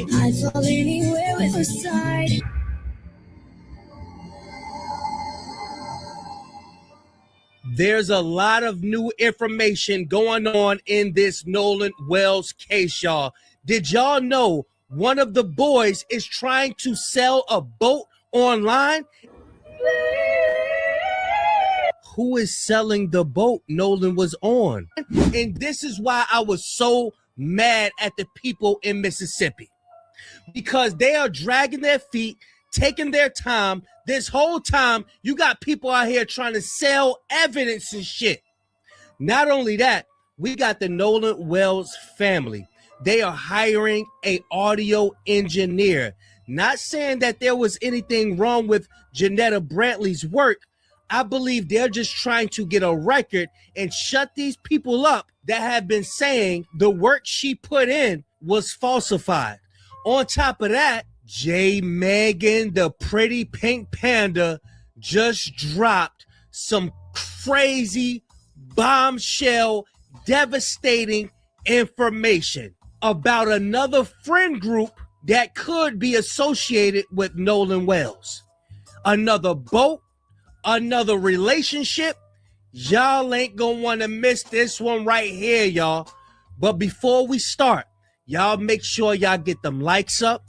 I fall anywhere with her side. There's a lot of new information going on in this Nolan Wells case, y'all. Did y'all know one of the boys is trying to sell a boat online? Who is selling the boat Nolan was on? And this is why I was so mad at the people in Mississippi, because they are dragging their feet, taking their time. This whole time, you got people out here trying to sell evidence and shit. Not only that, we got the Nolan Wells family. They are hiring an audio engineer. Not saying that there was anything wrong with Janetta Brantley's work. I believe they're just trying to get a record and shut these people up that have been saying the work she put in was falsified. On top of that, J. Megan, the pretty pink panda, just dropped some crazy bombshell, devastating information about another friend group that could be associated with Nolan Wells. Another boat, another relationship. Y'all ain't gonna want to miss this one right here, y'all. But before we start, y'all make sure y'all get them likes up.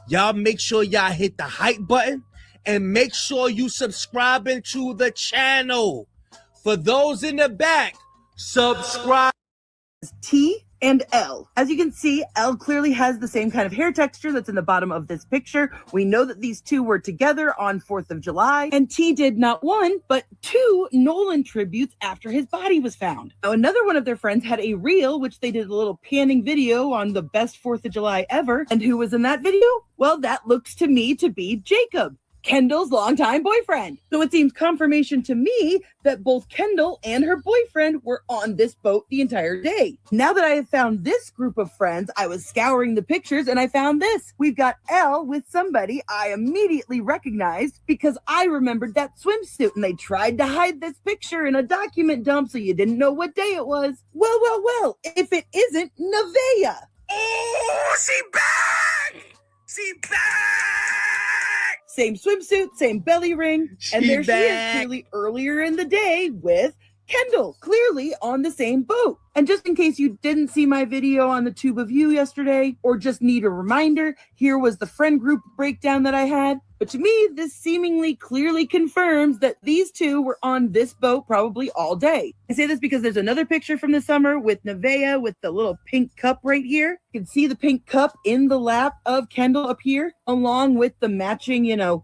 Y'all make sure y'all hit the hype button, and make sure you subscribing to the channel. For those in the back, subscribe. T and L. As you can see, L clearly has the same kind of hair texture that's in the bottom of this picture. We know that these two were together on 4th of July, and T did not one, but two Nolan tributes after his body was found. Now, another one of their friends had a reel, which they did a little panning video on the best 4th of July ever. And who was in that video? Well, that looks to me to be Jacob, Kendall's longtime boyfriend. So it seems confirmation to me that both Kendall and her boyfriend were on this boat the entire day. Now that I have found this group of friends, I was scouring the pictures and I found this. We've got Elle with somebody I immediately recognized because I remembered that swimsuit, and they tried to hide this picture in a document dump so you didn't know what day it was. Well, if it isn't Nevaeh. Oh, she back! She back! Same swimsuit, same belly ring, and there back. she is clearly earlier in the day with Kendall, clearly on the same boat. And just in case you didn't see my video on the Tube of You yesterday, or just need a reminder, here was the friend group breakdown that I had. But to me, this seemingly clearly confirms that these two were on this boat probably all day. I say this because there's another picture from the summer with Nevaeh with the little pink cup right here. You can see the pink cup in the lap of Kendall up here, along with the matching,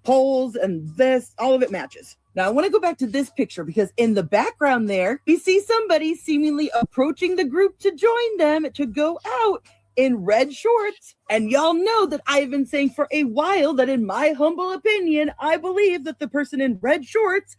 poles and this, all of it matches. Now, I want to go back to this picture because in the background there, we see somebody seemingly approaching the group to join them to go out in red shorts. And y'all know that I've been saying for a while that in my humble opinion, I believe that the person in red shorts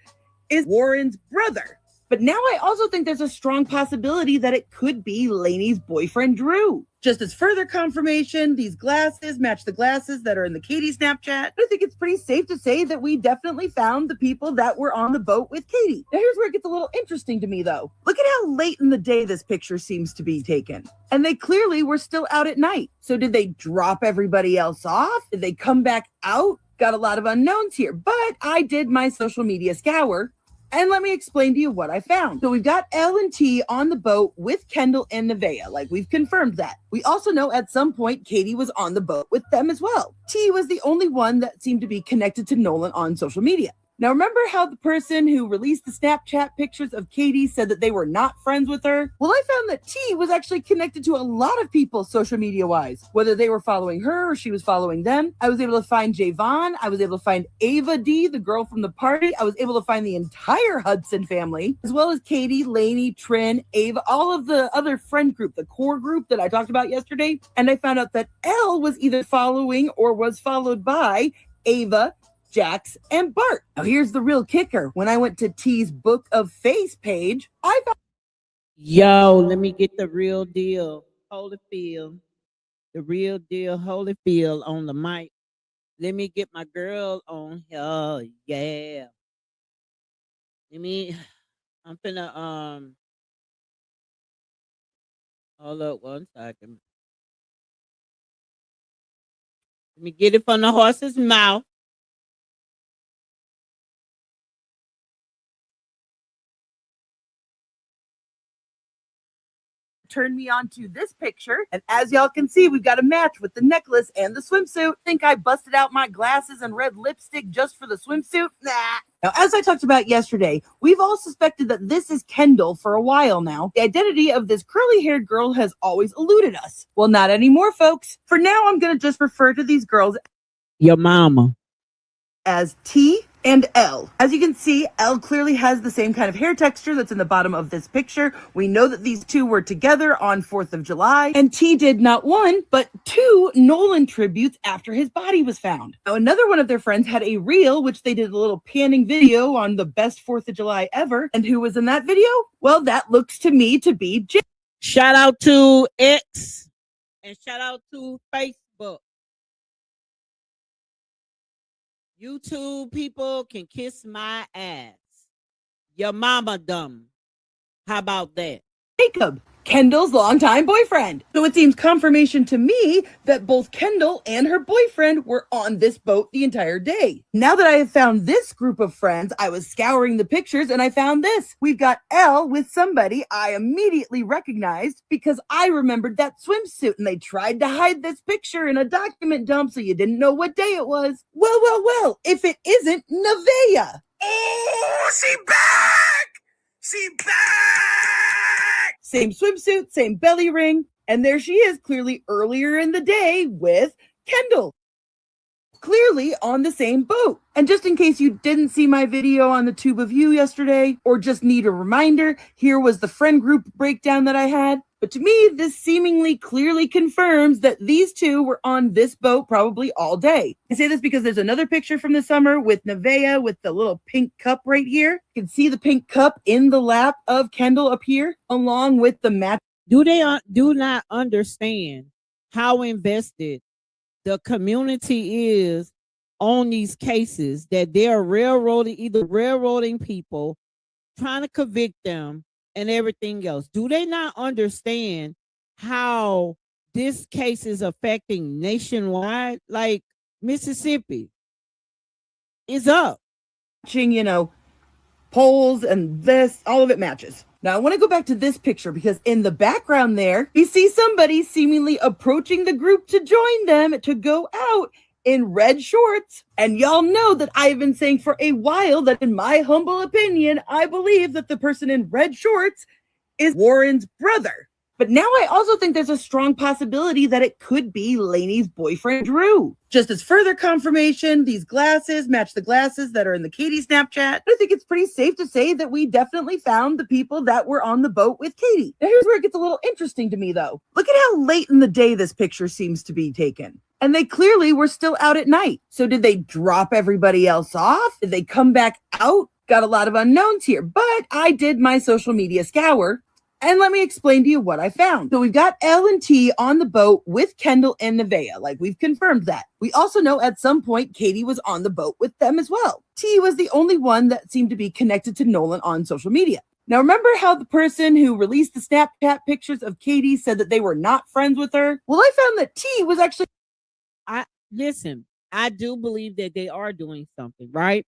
is Warren's brother. But now I also think there's a strong possibility that it could be Lainey's boyfriend, Drew. Just as further confirmation, these glasses match the glasses that are in the Katie Snapchat. I think it's pretty safe to say that we definitely found the people that were on the boat with Katie. Now here's where it gets a little interesting to me though. Look at how late in the day this picture seems to be taken. And they clearly were still out at night. So did they drop everybody else off? Did they come back out Got a lot of unknowns here, but I did my social media scour. And let me explain to you what I found. So we've got L and T on the boat with Kendall and Nevaeh, like we've confirmed that. We also know at some point Katie was on the boat with them as well. T was the only one that seemed to be connected to Nolan on social media. Now, remember how the person who released the Snapchat pictures of Katie said that they were not friends with her? Well, I found that T was actually connected to a lot of people social media wise, whether they were following her or she was following them. I was able to find Javon. I was able to find Ava D, the girl from the party. I was able to find the entire Hudson family, as well as Katie, Lainey, Trin, Ava, all of the other friend group, the core group that I talked about yesterday. And I found out that L was either following or was followed by Ava, Jax, and Bart. Now here's the real kicker. When I went to T's Book of Face page, I found... Yo, let me get the real deal, Holyfield. The real deal, Holyfield on the mic. Let me get my girl on here. Yeah. I'm finna, hold up 1 second. Let me get it from the horse's mouth. turned me on to this picture. And as y'all can see, we've got a match with the necklace and the swimsuit. I think I busted out my glasses and red lipstick just for the swimsuit. Nah. Now, as I talked about yesterday, we've all suspected that this is Kendall for a while now. The identity of this curly-haired girl has always eluded us. Well, not anymore, folks. For now, I'm going to just refer to these girls, your mama, as T and L. As you can see, L clearly has the same kind of hair texture that's in the bottom of this picture. We know that these two were together on 4th of July, and T did not one, but 2 Nolan tributes after his body was found. Now, another one of their friends had a reel, which they did a little panning video on the best 4th of July ever. And who was in that video? Well, that looks to me to be J. Shout out to X and shout out to Facebook. YouTube people can kiss my ass. Your mama dumb. How about that? Jacob, Kendall's longtime boyfriend. So it seems confirmation to me that both Kendall and her boyfriend were on this boat the entire day. Now that I have found this group of friends, I was scouring the pictures and I found this. We've got Elle with somebody I immediately recognized because I remembered that swimsuit and they tried to hide this picture in a document dump so you didn't know what day it was. Well, if it isn't Nevaeh. Oh, she back! She back! Same swimsuit, same belly ring, and there she is clearly earlier in the day with Kendall. Clearly on the same boat. And just in case you didn't see my video on the tube of you yesterday, or just need a reminder, here was the friend group breakdown that I had. But to me, this seemingly clearly confirms that these two were on this boat probably all day. I say this because there's another picture from the summer with Nevaeh with the little pink cup right here. You can see the pink cup in the lap of Kendall up here, along with the match. Do they do not understand how invested the community is on these cases, that they're railroading people, trying to convict them and everything else? Do they not understand how this case is affecting nationwide? Like Mississippi is up. Watching, polls and this, all of it matches. Now, I want to go back to this picture because in the background there, you see somebody seemingly approaching the group to join them to go out in red shorts. And y'all know that I've been saying for a while that in my humble opinion, I believe that the person in red shorts is Warren's brother. But now I also think there's a strong possibility that it could be Lainey's boyfriend, Drew. Just as further confirmation, these glasses match the glasses that are in the Katie Snapchat. I think it's pretty safe to say that we definitely found the people that were on the boat with Katie. Now here's where it gets a little interesting to me though. Look at how late in the day this picture seems to be taken. And they clearly were still out at night. So did they drop everybody else off? Did they come back out? Got a lot of unknowns here, but I did my social media scour. And let me explain to you what I found. So we've got L and T on the boat with Kendall and Nevaeh, like we've confirmed that. We also know at some point Katie was on the boat with them as well. T was the only one that seemed to be connected to Nolan on social media. Now, remember how the person who released the Snapchat pictures of Katie said that they were not friends with her? Well, I found that T was actually... Listen, I do believe that they are doing something, right?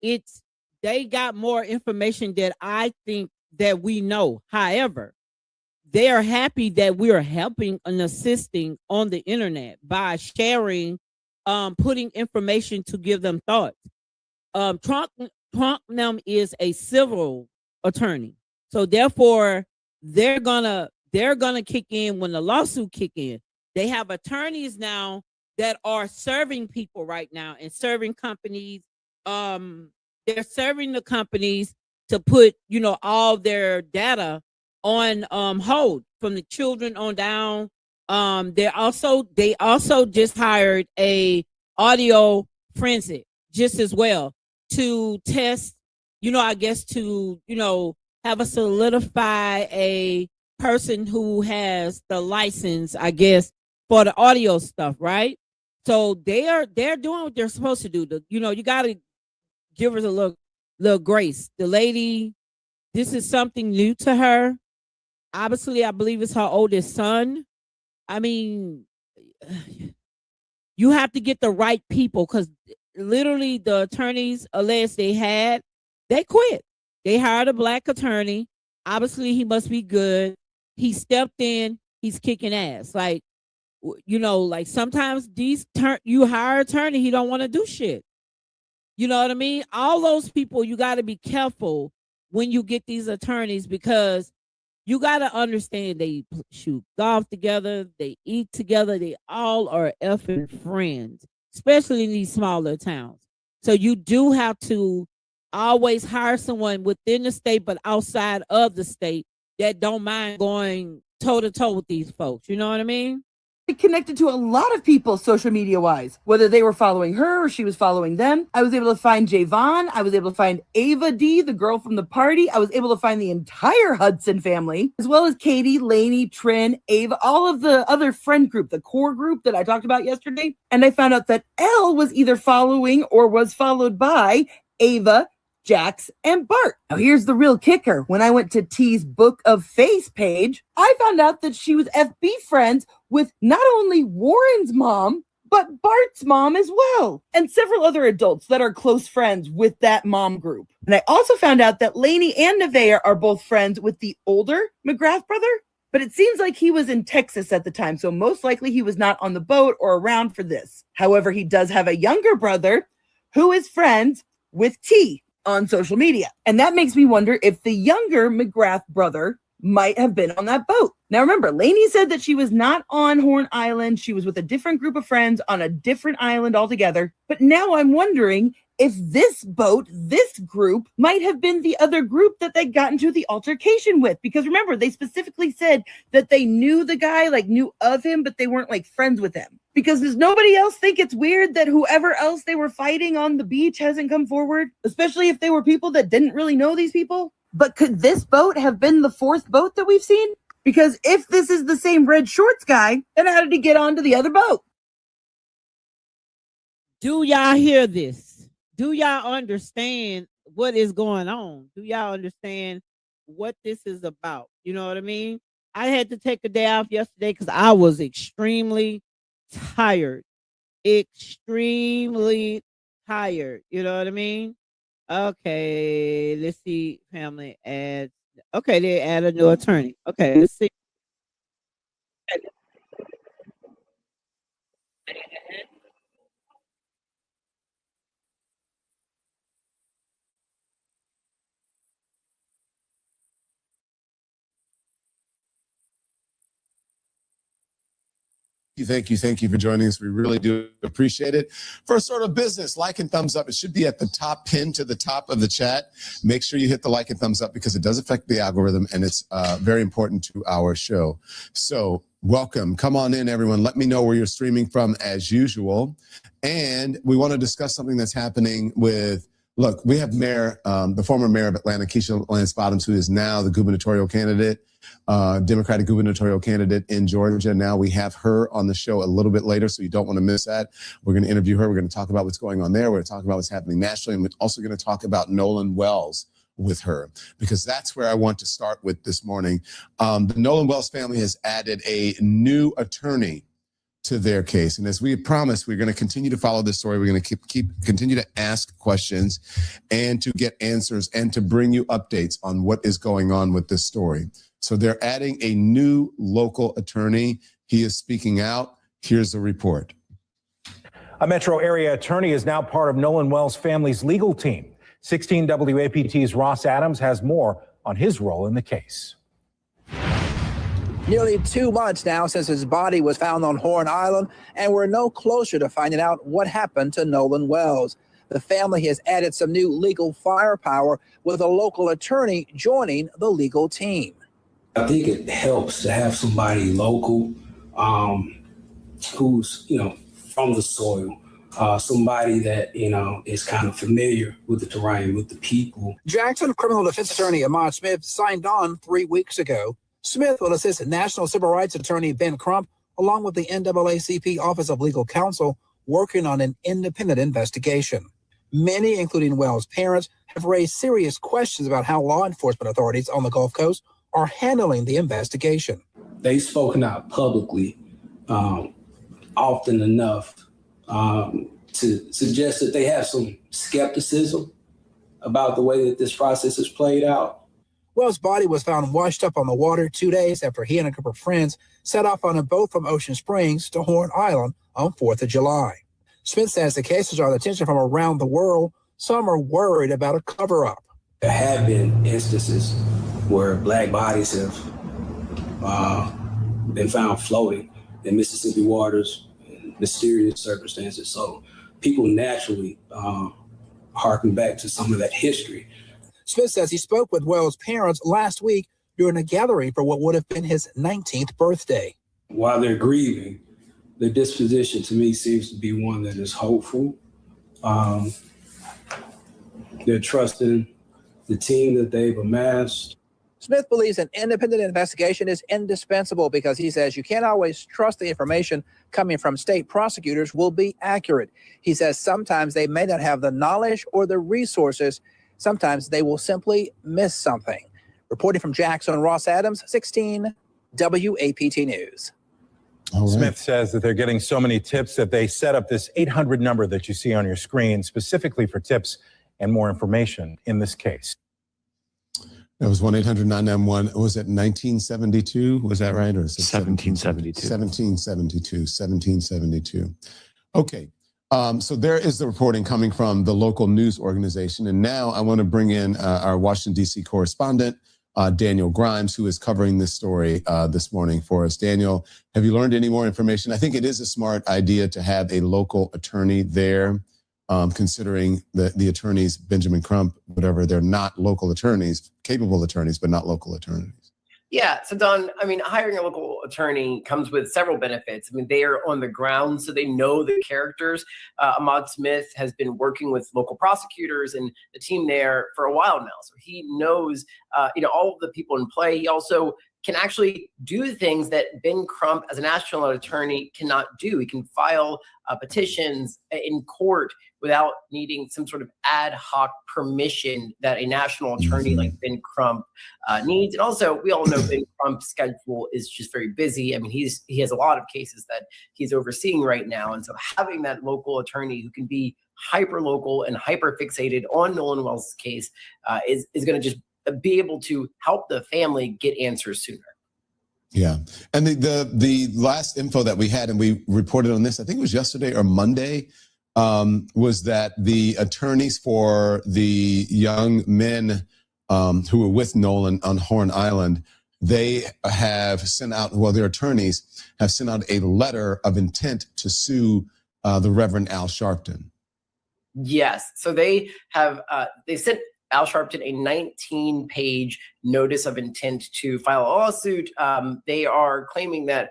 They got more information that I think that we know. However, they are happy that we are helping and assisting on the internet by sharing, putting information to give them thoughts. Trump now is a civil attorney, so therefore they're gonna kick in when the lawsuit kick in. They have attorneys now that are serving people right now and serving companies. They're serving the companies to put, all their data on hold from the children on down. They also just hired a audio forensic just as well to test, I guess to, have a solidify a person who has the license, I guess, for the audio stuff, right? So they're doing what they're supposed to do. You gotta give her a little grace. The lady, this is something new to her. Obviously, I believe it's her oldest son. I mean, you have to get the right people, because literally the attorneys alleged they quit. They hired a black attorney. Obviously, he must be good. He stepped in. He's kicking ass. Like sometimes you hire an attorney, he don't want to do shit. You know what I mean? All those people, you got to be careful when you get these attorneys, because you got to understand they shoot golf together, they eat together, they all are effing friends, especially in these smaller towns. So you do have to always hire someone within the state, but outside of the state, that don't mind going toe to toe with these folks. You know what I mean? Connected to a lot of people social media wise, whether they were following her or she was following them. I was able to find Javon. I was able to find Ava D, the girl from the party. I was able to find the entire Hudson family, as well as Katie, Lainey, Trin, Ava, all of the other friend group, the core group that I talked about yesterday. And I found out that Elle was either following or was followed by Ava, Jax, and Bart. Now here's the real kicker. When I went to T's Book of Face page, I found out that she was FB friends with not only Warren's mom, but Bart's mom as well, and several other adults that are close friends with that mom group. And I also found out that Lainey and Nevaeh are both friends with the older McGrath brother, but it seems like he was in Texas at the time, so most likely he was not on the boat or around for this. However, he does have a younger brother who is friends with T on social media. And that makes me wonder if the younger McGrath brother might have been on that boat. Now remember, Lainey said that she was not on Horn Island. She was with a different group of friends on a different island altogether. But now I'm wondering if this boat, this group, might have been the other group that they got into the altercation with. Because remember, they specifically said that they knew the guy, knew of him, but they weren't friends with him. Because does nobody else think it's weird that whoever else they were fighting on the beach hasn't come forward? Especially if they were people that didn't really know these people? But could this boat have been the fourth boat that we've seen? Because if this is the same red shorts guy, then how did he get onto the other boat? Do y'all hear this? Do y'all understand what is going on? Do y'all understand what this is about? You know what I mean? I had to take a day off yesterday because I was extremely tired. Extremely tired. You know what I mean? Okay, let's see. Family adds. Okay, they add a new attorney. Okay, let's see. Thank you for joining us. We really do appreciate it. For sort of business, like and thumbs up. It should be at the top, pinned to the top of the chat. Make sure you hit the like and thumbs up because it does affect the algorithm and it's very important to our show. So welcome. Come on in, everyone. Let me know where you're streaming from as usual. And we want to discuss something that's happening with, look, we have Mayor, the former mayor of Atlanta, Keisha Lance Bottoms, who is now the gubernatorial candidate. Democratic gubernatorial candidate in Georgia. Now we have her on the show a little bit later, so you don't want to miss that. We're going to interview her. We're going to talk about what's going on there. We're going to talk about what's happening nationally. And we're also going to talk about Nolan Wells with her, because that's where I want to start with this morning. The Nolan Wells family has added a new attorney to their case. And as we promised, we're going to continue to follow this story. We're going to continue to ask questions and to get answers and to bring you updates on what is going on with this story. So they're adding a new local attorney. He is speaking out. Here's the report. A metro area attorney is now part of Nolan Wells' family's legal team. 16 WAPT's Ross Adams has more on his role in the case. Nearly 2 months now since his body was found on Horn Island, and we're no closer to finding out what happened to Nolan Wells. The family has added some new legal firepower with a local attorney joining the legal team. I think it helps to have somebody local who's, from the soil, somebody that, is kind of familiar with the terrain, with the people. Jackson criminal defense attorney Ahmad Smith signed on 3 weeks ago. Smith will assist National Civil Rights Attorney Ben Crump, along with the NAACP Office of Legal Counsel, working on an independent investigation. Many, including Wells' parents, have raised serious questions about how law enforcement authorities on the Gulf Coast are handling the investigation. They've spoken out publicly often enough to suggest that they have some skepticism about the way that this process has played out. Wells' body was found washed up on the water 2 days after he and a group of friends set off on a boat from Ocean Springs to Horn Island on 4th of July. Smith says the cases draw attention from around the world. Some are worried about a cover-up. There have been instances where Black bodies have been found floating in Mississippi waters in mysterious circumstances. So people naturally harken back to some of that history. Smith says he spoke with Wells' parents last week during a gathering for what would have been his 19th birthday. While they're grieving, the disposition to me seems to be one that is hopeful. They're trusting the team that they've amassed. Smith believes an independent investigation is indispensable because he says you can't always trust the information coming from state prosecutors will be accurate. He says sometimes they may not have the knowledge or the resources. Sometimes they will simply miss something. Reporting from Jackson, Ross Adams, 16 WAPT News. All right. Smith says that they're getting so many tips that they set up this 800 number that you see on your screen specifically for tips and more information in this case. That was 1-800-991. Was it 1972? Was that right? Or is it 1772? 1772. Okay. So there is the reporting coming from the local news organization. And now I want to bring in our Washington, D.C. correspondent, Daniel Grimes, who is covering this story this morning for us. Daniel, have you learned any more information? I think it is a smart idea to have a local attorney there, considering the attorneys, Benjamin Crump, whatever, they're not local attorneys, capable attorneys, but not local attorneys. Yeah. So, Don, hiring a local attorney comes with several benefits. They are on the ground, so they know the characters. Ahmad Smith has been working with local prosecutors and the team there for a while now. So he knows, all of the people in play. He also can actually do things that Ben Crump, as a national attorney, cannot do. He can file petitions in court without needing some sort of ad hoc permission that a national attorney like Ben Crump needs. And also, we all know Ben Crump's schedule is just very busy. He has a lot of cases that he's overseeing right now. And so having that local attorney who can be hyper local and hyper fixated on Nolan Wells' case is going to just be able to help the family get answers sooner. Yeah. And the last info that we had, and we reported on this, I think it was yesterday or Monday, was that the attorneys for the young men who were with Nolan on Horn Island, they have sent out, their attorneys have sent out a letter of intent to sue the Reverend Al Sharpton. Yes. So they have, they sent Al Sharpton a 19-page notice of intent to file a lawsuit. They are claiming that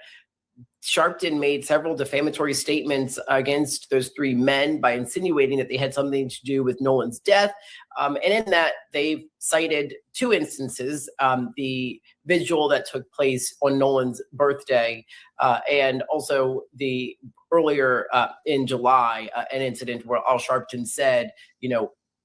Sharpton made several defamatory statements against those three men by insinuating that they had something to do with Nolan's death. And in that, they've cited two instances, the vigil that took place on Nolan's birthday, and also the earlier in July, an incident where Al Sharpton said,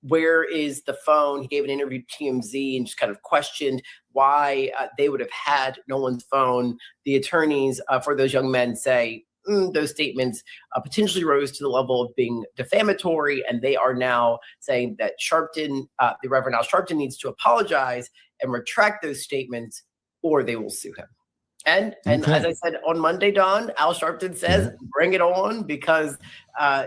where is the phone? He gave an interview to TMZ and just kind of questioned why they would have had Nolan's phone. The attorneys for those young men say those statements potentially rose to the level of being defamatory, and they are now saying that Sharpton, the Reverend Al Sharpton, needs to apologize and retract those statements, or they will sue him. And as I said on Monday, Don, Al Sharpton says, bring it on, because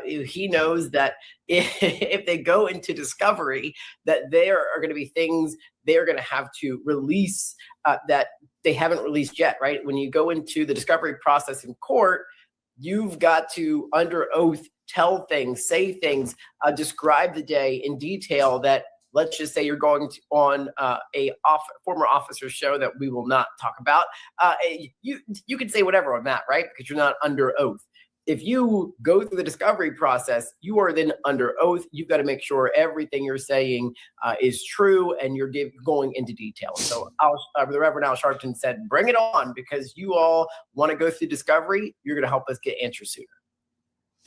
he knows that if they go into discovery, that there are going to be things they're going to have to release that they haven't released yet, right? When you go into the discovery process in court, you've got to, under oath, tell things, say things, describe the day in detail that, let's just say you're going to, on a former officer's show that we will not talk about. You can say whatever on that, right? Because you're not under oath. If you go through the discovery process, you are then under oath. You've got to make sure everything you're saying is true, and you're going into detail. So the Reverend Al Sharpton said, bring it on, because you all want to go through discovery. You're going to help us get answers sooner.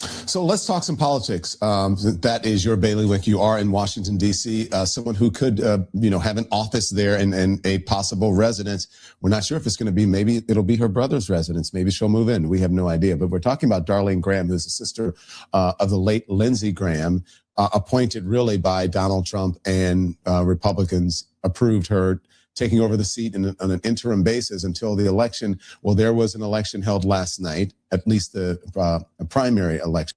So let's talk some politics. That is your bailiwick. You are in Washington, D.C., someone who could, have an office there and a possible residence. We're not sure if it's going to be, maybe it'll be her brother's residence. Maybe she'll move in. We have no idea. But we're talking about Darlene Graham, who's the sister of the late Lindsey Graham, appointed really by Donald Trump, and Republicans approved her taking over the seat on an interim basis until the election. Well, there was an election held last night, at least the primary election.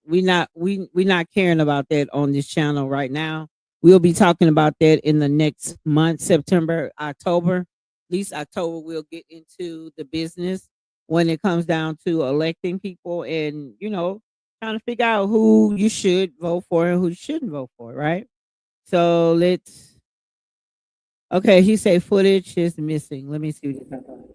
We not caring about that on this channel right now. We'll be talking about that in the next month, September, October. At least October, we'll get into the business when it comes down to electing people, and trying to figure out who you should vote for and who you shouldn't vote for, right? So okay, he said footage is missing. Let me see what he's talking about.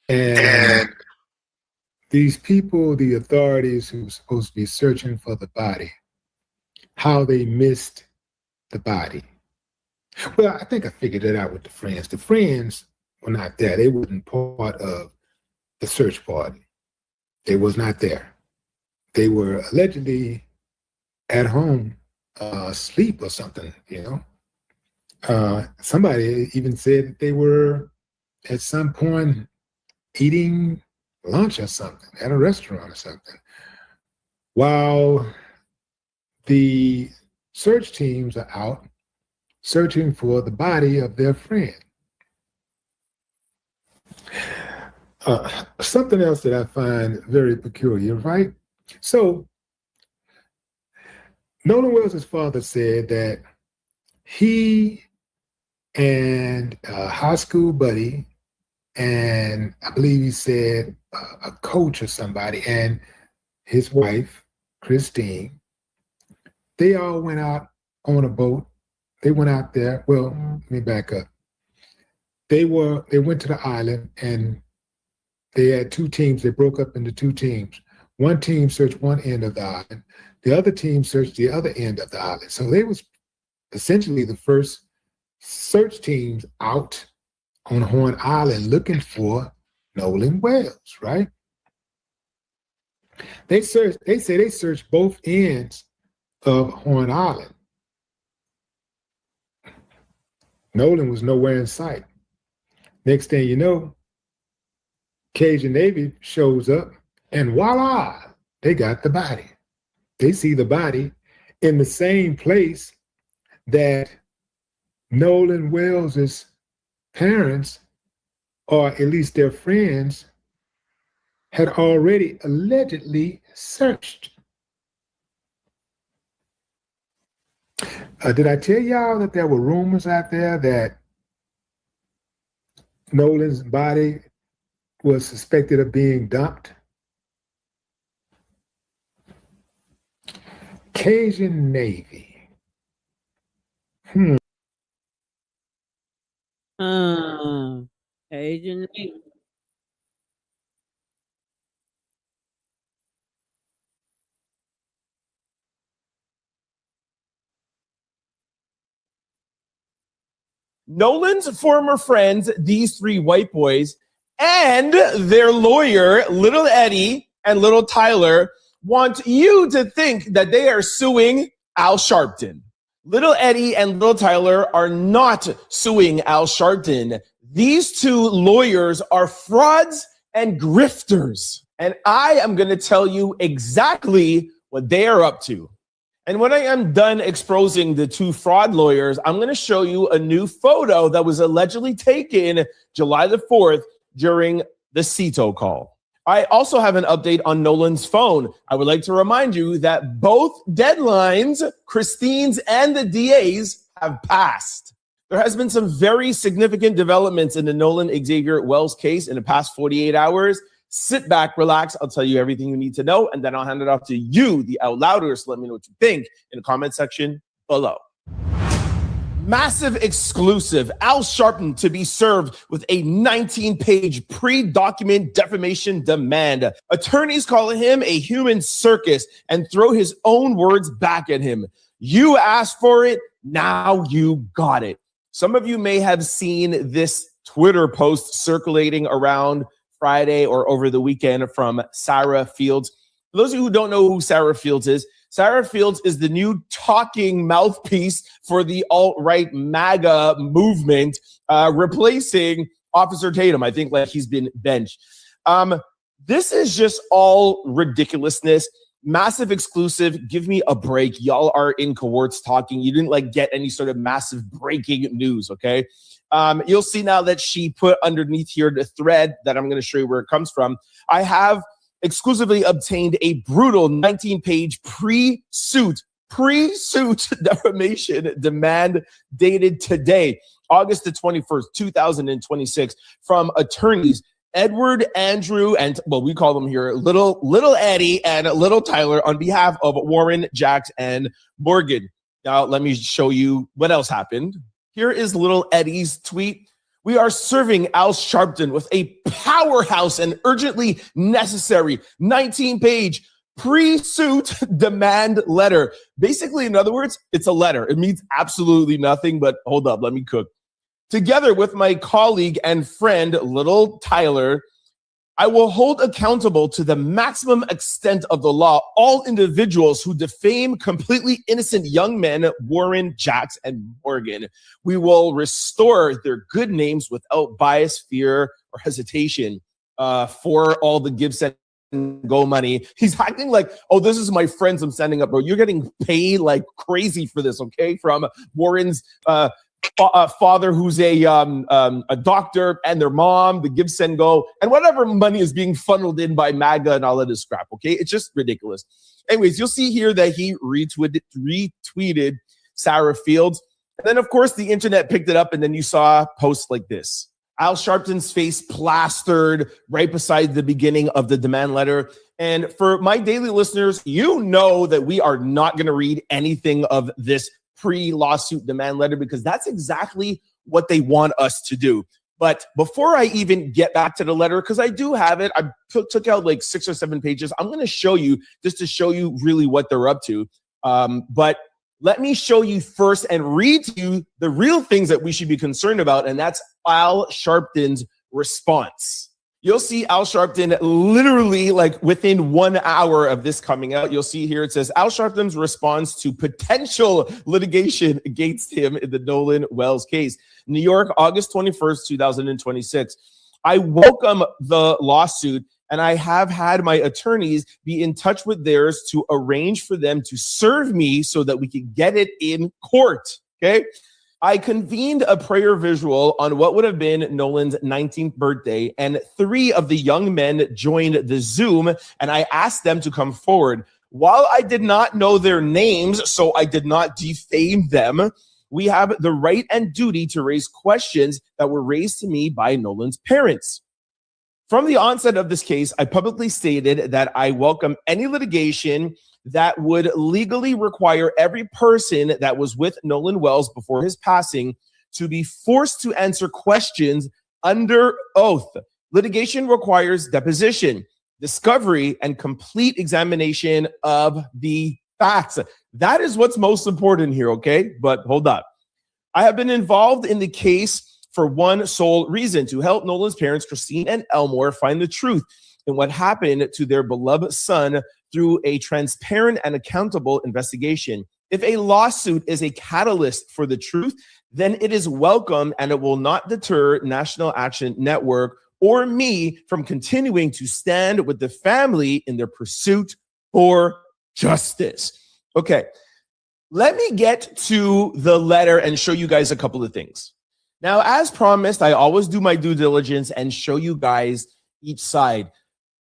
And these people, the authorities who were supposed to be searching for the body, how they missed the body. Well, I think I figured it out with the friends. The friends were not there. They weren't part of the search party. They was not there. They were allegedly at home, asleep or something, Somebody even said that they were at some point eating lunch or something at a restaurant or something, while the search teams are out searching for the body of their friend. Something else that I find very peculiar, right? So Nolan Wells' father said that he and a high school buddy, and I believe he said a coach or somebody, and his wife, Christine, they all went out on a boat. They went out there. Well, let me back up. They went to the island, and they had two teams. They broke up into two teams. One team searched one end of the island. The other team searched the other end of the island. So they was essentially the first search teams out on Horn Island looking for Nolan Wells, right? They say they searched both ends of Horn Island. Nolan was nowhere in sight. Next thing you know, Cajun Navy shows up, and voila, they got the body. They see the body in the same place that Nolan Wells's parents, or at least their friends, had already allegedly searched. Did I tell y'all that there were rumors out there that Nolan's body was suspected of being dumped? Cajun Navy. Cajun Navy. Nolan's former friends, these three white boys, and their lawyer, Little Eddie and Little Tyler, want you to think that they are suing Al Sharpton. Little Eddie and Little Tyler are not suing Al Sharpton. These two lawyers are frauds and grifters. And I am going to tell you exactly what they are up to. And when I am done exposing the two fraud lawyers, I'm going to show you a new photo that was allegedly taken July the 4th during the CETO call. I also have an update on Nolan's phone. I would like to remind you that both deadlines, Christine's and the DA's, have passed. There has been some very significant developments in the Nolan Xavier Wells case in the past 48 hours. Sit back, relax. I'll tell you everything you need to know, and then I'll hand it off to you, the Out Louders. Let me know what you think in the comment section below. Massive exclusive. Al Sharpton to be served with a 19-page pre-document defamation demand. Attorneys call him a human circus and throw his own words back at him. You asked for it, now you got it. Some of you may have seen this Twitter post circulating around Friday or over the weekend from Sarah Fields. For those of you who don't know who Sarah Fields is the new talking mouthpiece for the alt-right MAGA movement, replacing Officer Tatum. I think like he's been benched. This is just all ridiculousness. Massive exclusive. Give me a break. Y'all are in cohorts talking. You didn't like get any sort of massive breaking news, okay? You'll see now that she put underneath here the thread that I'm going to show you where it comes from. I have exclusively obtained a brutal 19-page pre-suit defamation demand dated today, August the 21st, 2026, from attorneys Edward, Andrew, and, well, we call them here Little Eddie and Little Tyler on behalf of Warren, Jax, and Morgan. Now, let me show you what else happened. Here is Little Eddie's tweet. We are serving Al Sharpton with a powerhouse and urgently necessary 19-page pre-suit demand letter. Basically, in other words, it's a letter. It means absolutely nothing, but hold up, let me cook. Together with my colleague and friend, Little Tyler, I will hold accountable to the maximum extent of the law all individuals who defame completely innocent young men, Warren, Jax, and Morgan. We will restore their good names without bias, fear, or hesitation for all the Gibson Go money. He's acting like, oh, this is my friends I'm sending up, bro. You're getting paid like crazy for this, okay? From Warren's father, who's a doctor, and their mom, the Gibson Go, and whatever money is being funneled in by MAGA and all of this crap, okay? It's just ridiculous. Anyways, you'll see here that he retweeted Sarah Fields. And then, of course, the internet picked it up, and then you saw posts like this. Al Sharpton's face plastered right beside the beginning of the demand letter. And for my daily listeners, you know that we are not going to read anything of this pre-lawsuit demand letter because that's exactly what they want us to do. But before I even get back to the letter, because I do have it, I took out like 6 or 7 pages. I'm going to show you just to show you really what they're up to. But let me show you first and read to you the real things that we should be concerned about, and that's Al Sharpton's response. You'll see Al Sharpton literally like within 1 hour of this coming out. You'll see here it says Al Sharpton's response to potential litigation against him in the Nolan Wells case. New York, August 21st, 2026. I welcome the lawsuit, and I have had my attorneys be in touch with theirs to arrange for them to serve me so that we can get it in court, okay? I convened a prayer visual on what would have been Nolan's 19th birthday, and 3 of the young men joined the Zoom, and I asked them to come forward. While I did not know their names, so I did not defame them, we have the right and duty to raise questions that were raised to me by Nolan's parents. From the onset of this case, I publicly stated that I welcome any litigation that would legally require every person that was with Nolan Wells before his passing to be forced to answer questions under oath. Litigation requires deposition, discovery, and complete examination of the facts. That is what's most important here, okay? But hold up. I have been involved in the case for one sole reason, to help Nolan's parents, Christine and Elmore, find the truth in what happened to their beloved son through a transparent and accountable investigation. If a lawsuit is a catalyst for the truth, then it is welcome and it will not deter National Action Network or me from continuing to stand with the family in their pursuit for justice. Okay, let me get to the letter and show you guys a couple of things. Now, as promised, I always do my due diligence and show you guys each side.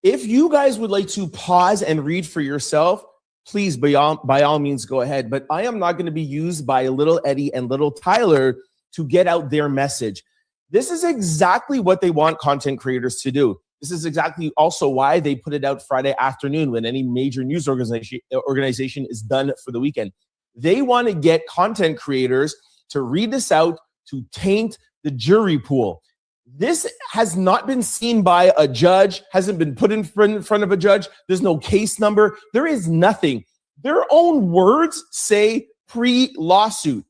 If you guys would like to pause and read for yourself, please, by all means, go ahead. But I am not going to be used by Little Eddie and Little Tyler to get out their message. This is exactly what they want content creators to do. This is exactly also why they put it out Friday afternoon when any major news organization is done for the weekend. They want to get content creators to read this out, to taint the jury pool. This has not been seen by a judge, hasn't been put in front of a judge. There's no case number. There is nothing. Their own words say pre-lawsuit.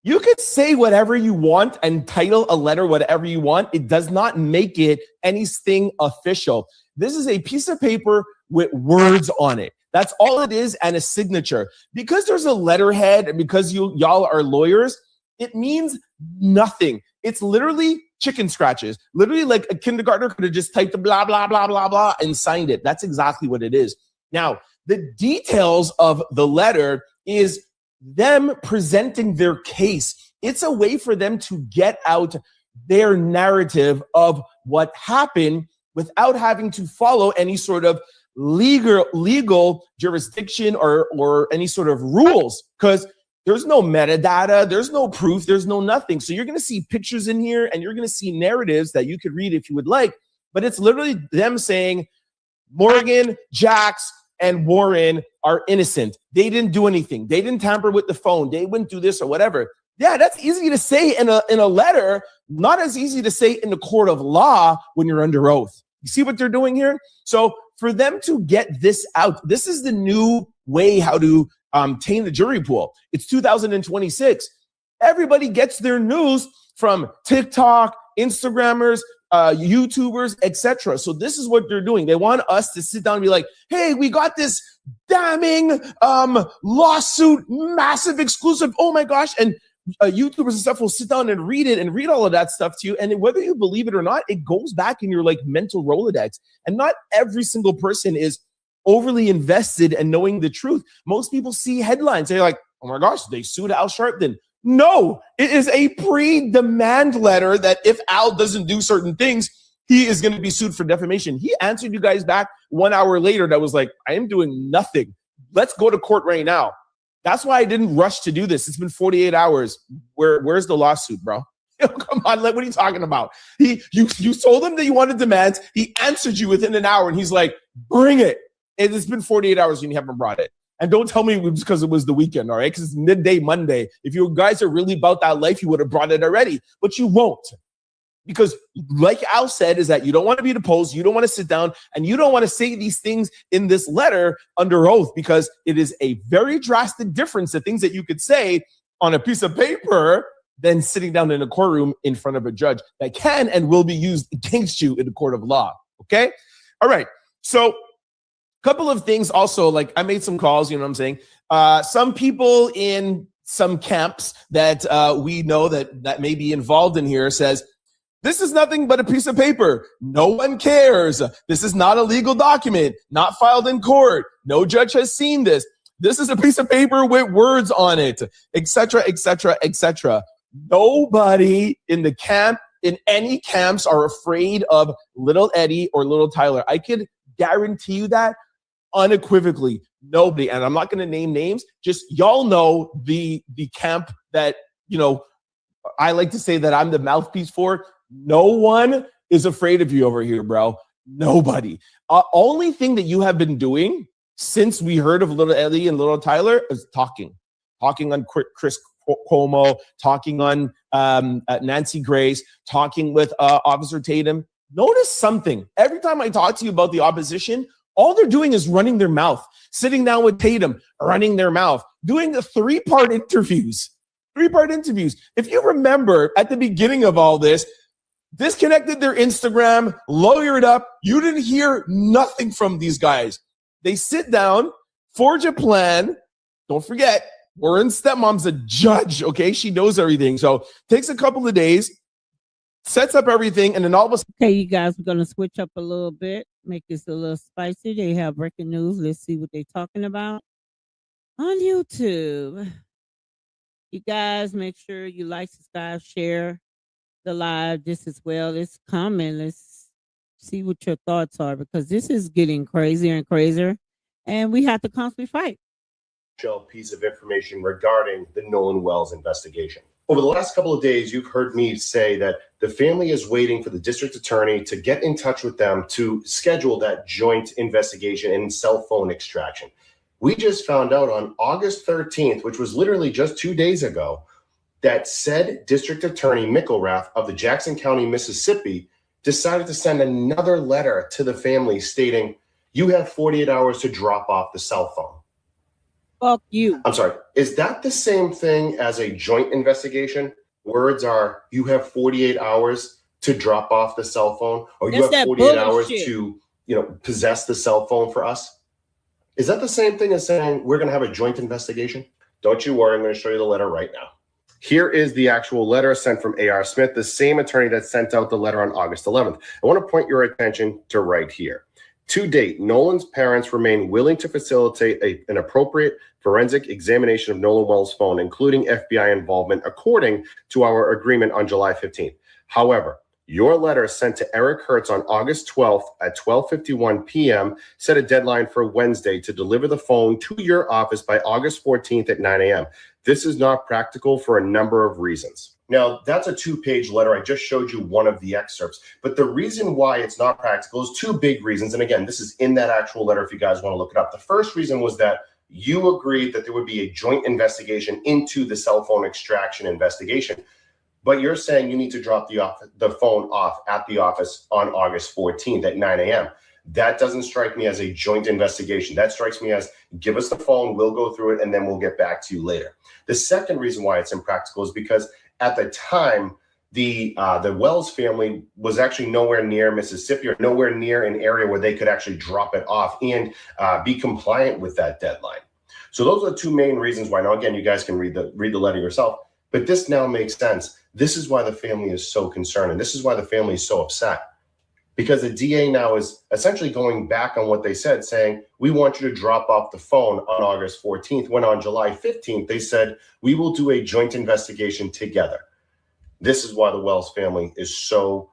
You could say whatever you want and title a letter whatever you want. It does not make it anything official. This is a piece of paper with words on it. That's all it is, and a signature. Because there's a letterhead and because y'all are lawyers, it means nothing. It's literally chicken scratches. Literally, like a kindergartner could have just typed the blah, blah, blah, blah, blah, and signed it. That's exactly what it is. Now, the details of the letter is them presenting their case. It's a way for them to get out their narrative of what happened without having to follow any sort of legal jurisdiction or any sort of rules, because there's no metadata, there's no proof, there's no nothing. So you're going to see pictures in here and you're going to see narratives that you could read if you would like, but it's literally them saying Morgan, Jax, and Warren are innocent. They didn't do anything. They didn't tamper with the phone. They wouldn't do this or whatever. Yeah, that's easy to say in a letter, not as easy to say in the court of law when you're under oath. You see what they're doing here? So for them to get this out, this is the new way how to taint the jury pool. It's 2026. Everybody gets their news from TikTok, Instagrammers, YouTubers, etc. So this is what they're doing. They want us to sit down and be like, hey, we got this damning lawsuit, massive exclusive. Oh my gosh. And YouTubers and stuff will sit down and read it and read all of that stuff to you. And whether you believe it or not, it goes back in your like mental Rolodex. And not every single person is overly invested in knowing the truth. Most people see headlines. They're like, oh my gosh, they sued Al Sharpton. No, it is a pre-demand letter that if Al doesn't do certain things, he is going to be sued for defamation. He answered you guys back 1 hour later that was like, I am doing nothing. Let's go to court right now. That's why I didn't rush to do this. It's been 48 hours. Where's the lawsuit, bro? Come on, what are you talking about? You told him that you wanted demands. He answered you within an hour, and he's like, bring it. And it's been 48 hours and you haven't brought it. And don't tell me it was because it was the weekend, all right? Because it's midday Monday. If you guys are really about that life, you would have brought it already. But you won't. Because like Al said, is that you don't want to be deposed, you don't want to sit down, and you don't want to say these things in this letter under oath, because it is a very drastic difference, the things that you could say on a piece of paper than sitting down in a courtroom in front of a judge that can and will be used against you in the court of law, okay? All right, so couple of things also, like I made some calls, you know what I'm saying? Some people in some camps that we know that may be involved in here says, this is nothing but a piece of paper. No one cares. This is not a legal document, not filed in court. No judge has seen this. This is a piece of paper with words on it, etc., etc., etc. Nobody in the camp, in any camps, are afraid of Little Eddie or Little Tyler. I could guarantee you that unequivocally. Nobody. And I'm not going to name names. Just y'all know the camp that, you know, I like to say that I'm the mouthpiece for. No one is afraid of you over here, bro. Nobody. Only thing that you have been doing since we heard of Little Eddie and Little Tyler is talking on Chris Cuomo, talking on Nancy Grace, talking with Officer Tatum. Notice something. Every time I talk to you about the opposition, all they're doing is running their mouth, sitting down with Tatum, running their mouth, doing the 3-part interviews. 3-part interviews. If you remember at the beginning of all this, disconnected their Instagram, lawyered up. You didn't hear nothing from these guys. They sit down, forge a plan. Don't forget, Warren's stepmom's a judge, okay? She knows everything. So takes a couple of days, sets up everything, and then all of a sudden. Okay, you guys, we're going to switch up a little bit, make this a little spicy. They have breaking news. Let's see what they're talking about on YouTube. You guys, make sure you like, subscribe, share the live just as well as comment. Let's see what your thoughts are, because this is getting crazier and crazier, and we have to constantly fight. Piece of information regarding the Nolan Wells investigation. Over the last couple of days, you've heard me say that the family is waiting for the district attorney to get in touch with them to schedule that joint investigation and cell phone extraction. We just found out on August 13th, which was literally just 2 days ago, that said district attorney McElrath of the Jackson County, Mississippi, decided to send another letter to the family stating, you have 48 hours to drop off the cell phone. Fuck you. I'm sorry. Is that the same thing as a joint investigation? Words are, you have 48 hours to drop off the cell phone, or you have 48 hours to, possess the cell phone for us? Is that the same thing as saying we're going to have a joint investigation? Don't you worry. I'm going to show you the letter right now. Here is the actual letter sent from A.R. Smith, the same attorney that sent out the letter on August 11th. I want to point your attention to right here. To date, Nolan's parents remain willing to facilitate an appropriate forensic examination of Nolan Wells' phone, including FBI involvement, according to our agreement on July 15th. However, your letter sent to Eric Hertz on August 12th at 12:51 p.m. set a deadline for Wednesday to deliver the phone to your office by August 14th at 9 a.m. This is not practical for a number of reasons. Now, that's a 2-page letter. I just showed you one of the excerpts. But the reason why it's not practical is 2 big reasons. And again, this is in that actual letter if you guys want to look it up. The first reason was that you agreed that there would be a joint investigation into the cell phone extraction investigation. But you're saying you need to drop the phone off at the office on August 14th at 9 a.m. That doesn't strike me as a joint investigation. That strikes me as, give us the phone, we'll go through it, and then we'll get back to you later. The second reason why it's impractical is because at the time, the Wells family was actually nowhere near Mississippi or nowhere near an area where they could actually drop it off and be compliant with that deadline. So those are the 2 main reasons why. Now, again, you guys can read the letter yourself, but this now makes sense. This is why the family is so concerned, and this is why the family is so upset, because the DA now is essentially going back on what they said, saying, we want you to drop off the phone on August 14th, when on July 15th, they said, we will do a joint investigation together. This is why the Wells family is so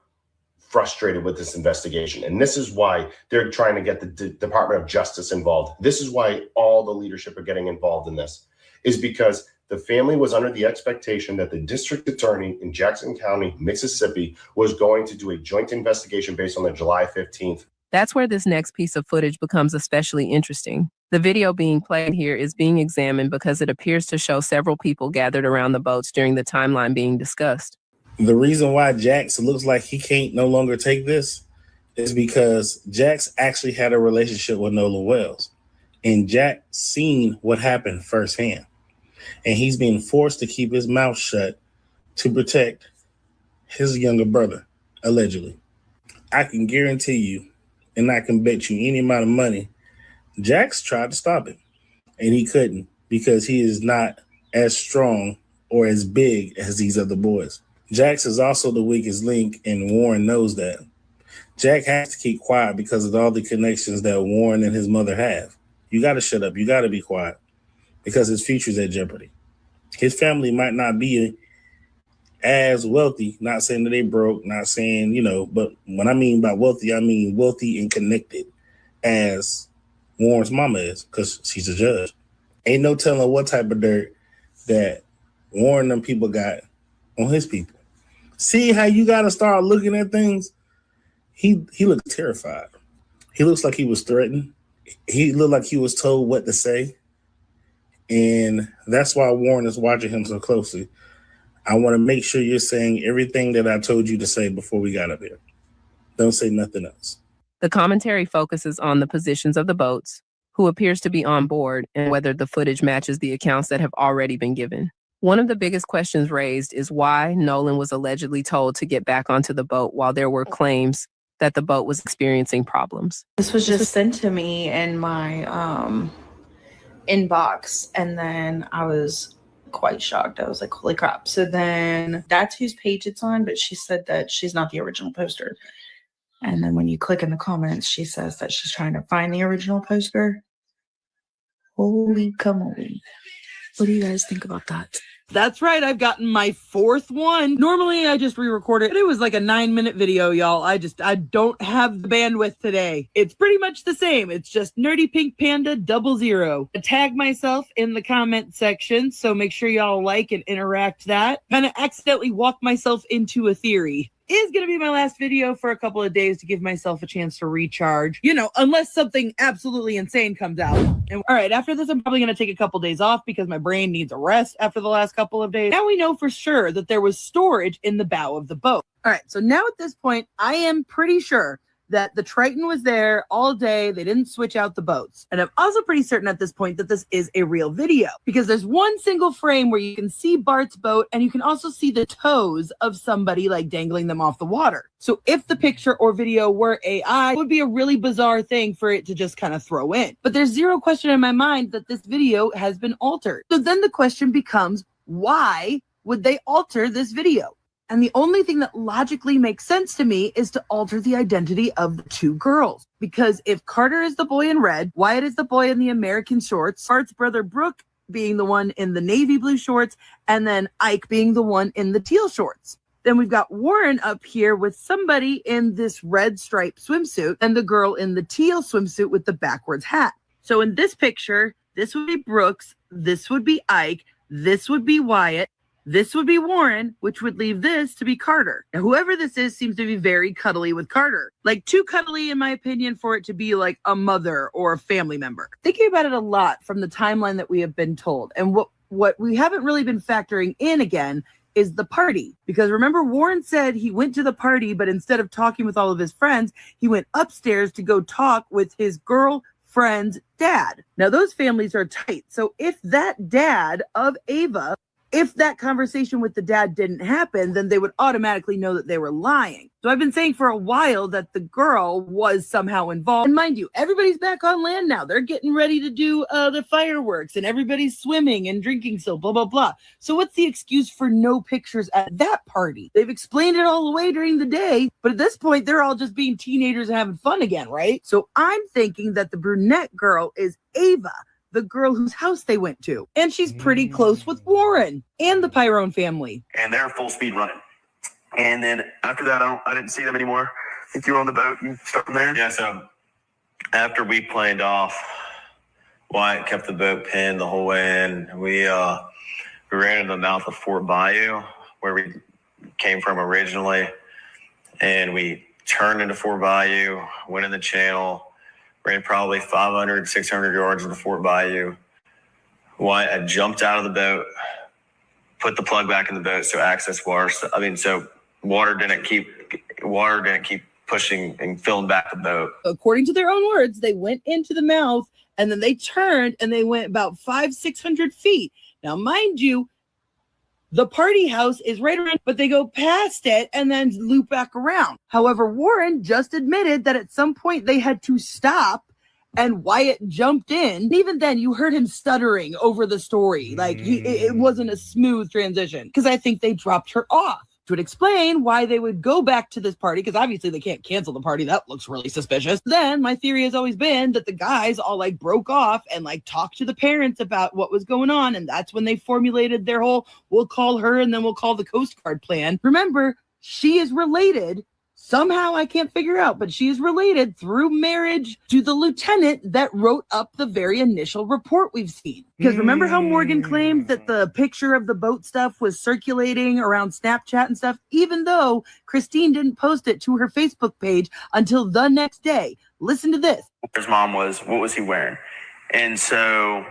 frustrated with this investigation. And this is why they're trying to get the Department of Justice involved. This is why all the leadership are getting involved in this, is because the family was under the expectation that the district attorney in Jackson County, Mississippi, was going to do a joint investigation based on the July 15th. That's where this next piece of footage becomes especially interesting. The video being played here is being examined because it appears to show several people gathered around the boats during the timeline being discussed. The reason why Jax looks like he can't no longer take this is because Jax actually had a relationship with Nolan Wells, and Jax seen what happened firsthand. And he's being forced to keep his mouth shut to protect his younger brother, allegedly. I can guarantee you, and I can bet you any amount of money, Jax tried to stop him, and he couldn't, because he is not as strong or as big as these other boys. Jax is also the weakest link, and Warren knows that. Jack has to keep quiet because of all the connections that Warren and his mother have. You got to shut up. You got to be quiet, because his future's at jeopardy. His family might not be as wealthy, not saying that they broke, not saying, but when I mean by wealthy, I mean wealthy and connected as Warren's mama is, because she's a judge. Ain't no telling what type of dirt that Warren and people got on his people. See how you got to start looking at things? He looks terrified. He looks like he was threatened. He looked like he was told what to say. And that's why Warren is watching him so closely. I want to make sure you're saying everything that I told you to say before we got up here. Don't say nothing else. The commentary focuses on the positions of the boats, who appears to be on board, and whether the footage matches the accounts that have already been given. One of the biggest questions raised is why Nolan was allegedly told to get back onto the boat while there were claims that the boat was experiencing problems. This was just sent to me in my inbox, and then I was quite shocked. I was like, holy crap. So then that's whose page it's on, but she said that she's not the original poster. And then when you click in the comments, she says that she's trying to find the original poster. Holy camole. What do you guys think about that? That's right. I've gotten my 4th one. Normally I just re-record it. It was like a 9-minute video, y'all. I don't have the bandwidth today. It's pretty much the same. It's just Nerdy Pink Panda 00. I tag myself in the comment section, so make sure y'all like and interact that. Kind of accidentally walk myself into a theory. Is going to be my last video for a couple of days to give myself a chance to recharge, unless something absolutely insane comes out. And all right, after this, I'm probably going to take a couple days off because my brain needs a rest after the last couple of days. Now we know for sure that there was storage in the bow of the boat. All right, so now at this point, I am pretty sure that the Triton was there all day. They didn't switch out the boats. And I'm also pretty certain at this point that this is a real video because there's one single frame where you can see Bart's boat and you can also see the toes of somebody like dangling them off the water. So if the picture or video were AI, it would be a really bizarre thing for it to just kind of throw in. But there's zero question in my mind that this video has been altered. So then the question becomes, why would they alter this video? And the only thing that logically makes sense to me is to alter the identity of the 2 girls. Because if Carter is the boy in red, Wyatt is the boy in the American shorts, Bart's brother Brooke being the one in the navy blue shorts, and then Ike being the one in the teal shorts. Then we've got Warren up here with somebody in this red striped swimsuit and the girl in the teal swimsuit with the backwards hat. So in this picture, this would be Brooks, this would be Ike, this would be Wyatt, this would be Warren, which would leave this to be Carter. Now, whoever this is seems to be very cuddly with Carter. Like, too cuddly, in my opinion, for it to be like a mother or a family member. Thinking about it a lot from the timeline that we have been told. And what we haven't really been factoring in again is the party. Because remember, Warren said he went to the party, but instead of talking with all of his friends, he went upstairs to go talk with his girlfriend's dad. Now, those families are tight. So if that dad of Ava, if that conversation with the dad didn't happen, then they would automatically know that they were lying. So I've been saying for a while that the girl was somehow involved. And mind you, everybody's back on land now. They're getting ready to do the fireworks and everybody's swimming and drinking still, blah, blah, blah. So what's the excuse for no pictures at that party? They've explained it all away during the day, but at this point, they're all just being teenagers and having fun again, right? So I'm thinking that the brunette girl is Ava, the girl whose house they went to. And she's pretty close with Warren and the Pyrone family. And they're full speed running. And then after that, I didn't see them anymore. I think you were on the boat. You start from there? Yeah, so after we planed off, Wyatt kept the boat pinned the whole way in. We ran into the mouth of Fort Bayou, where we came from originally. And we turned into Fort Bayou, went in the channel, ran probably 500, 600 yards into Fort Bayou. Wyatt had jumped out of the boat, put the plug back in the boat so access water. So water didn't keep pushing and filling back the boat. According to their own words, they went into the mouth and then they turned and they went about 500-600 feet. Now, mind you, the party house is right around, but they go past it and then loop back around. However, Warren just admitted that at some point they had to stop and Wyatt jumped in. And even then, you heard him stuttering over the story. Like, it wasn't a smooth transition because I think they dropped her off. Which would explain why they would go back to this party, because obviously they can't cancel the party. That looks really suspicious. Then my theory has always been that the guys all like broke off and like talked to the parents about what was going on. And that's when they formulated their whole, we'll call her and then we'll call the Coast Guard plan. Remember, she is related. Somehow I can't figure out, but she is related through marriage to the lieutenant that wrote up the very initial report we've seen. Because remember how Morgan claimed that the picture of the boat stuff was circulating around Snapchat and stuff, even though Christine didn't post it to her Facebook page until the next day. Listen to this. His mom was, what was he wearing? And so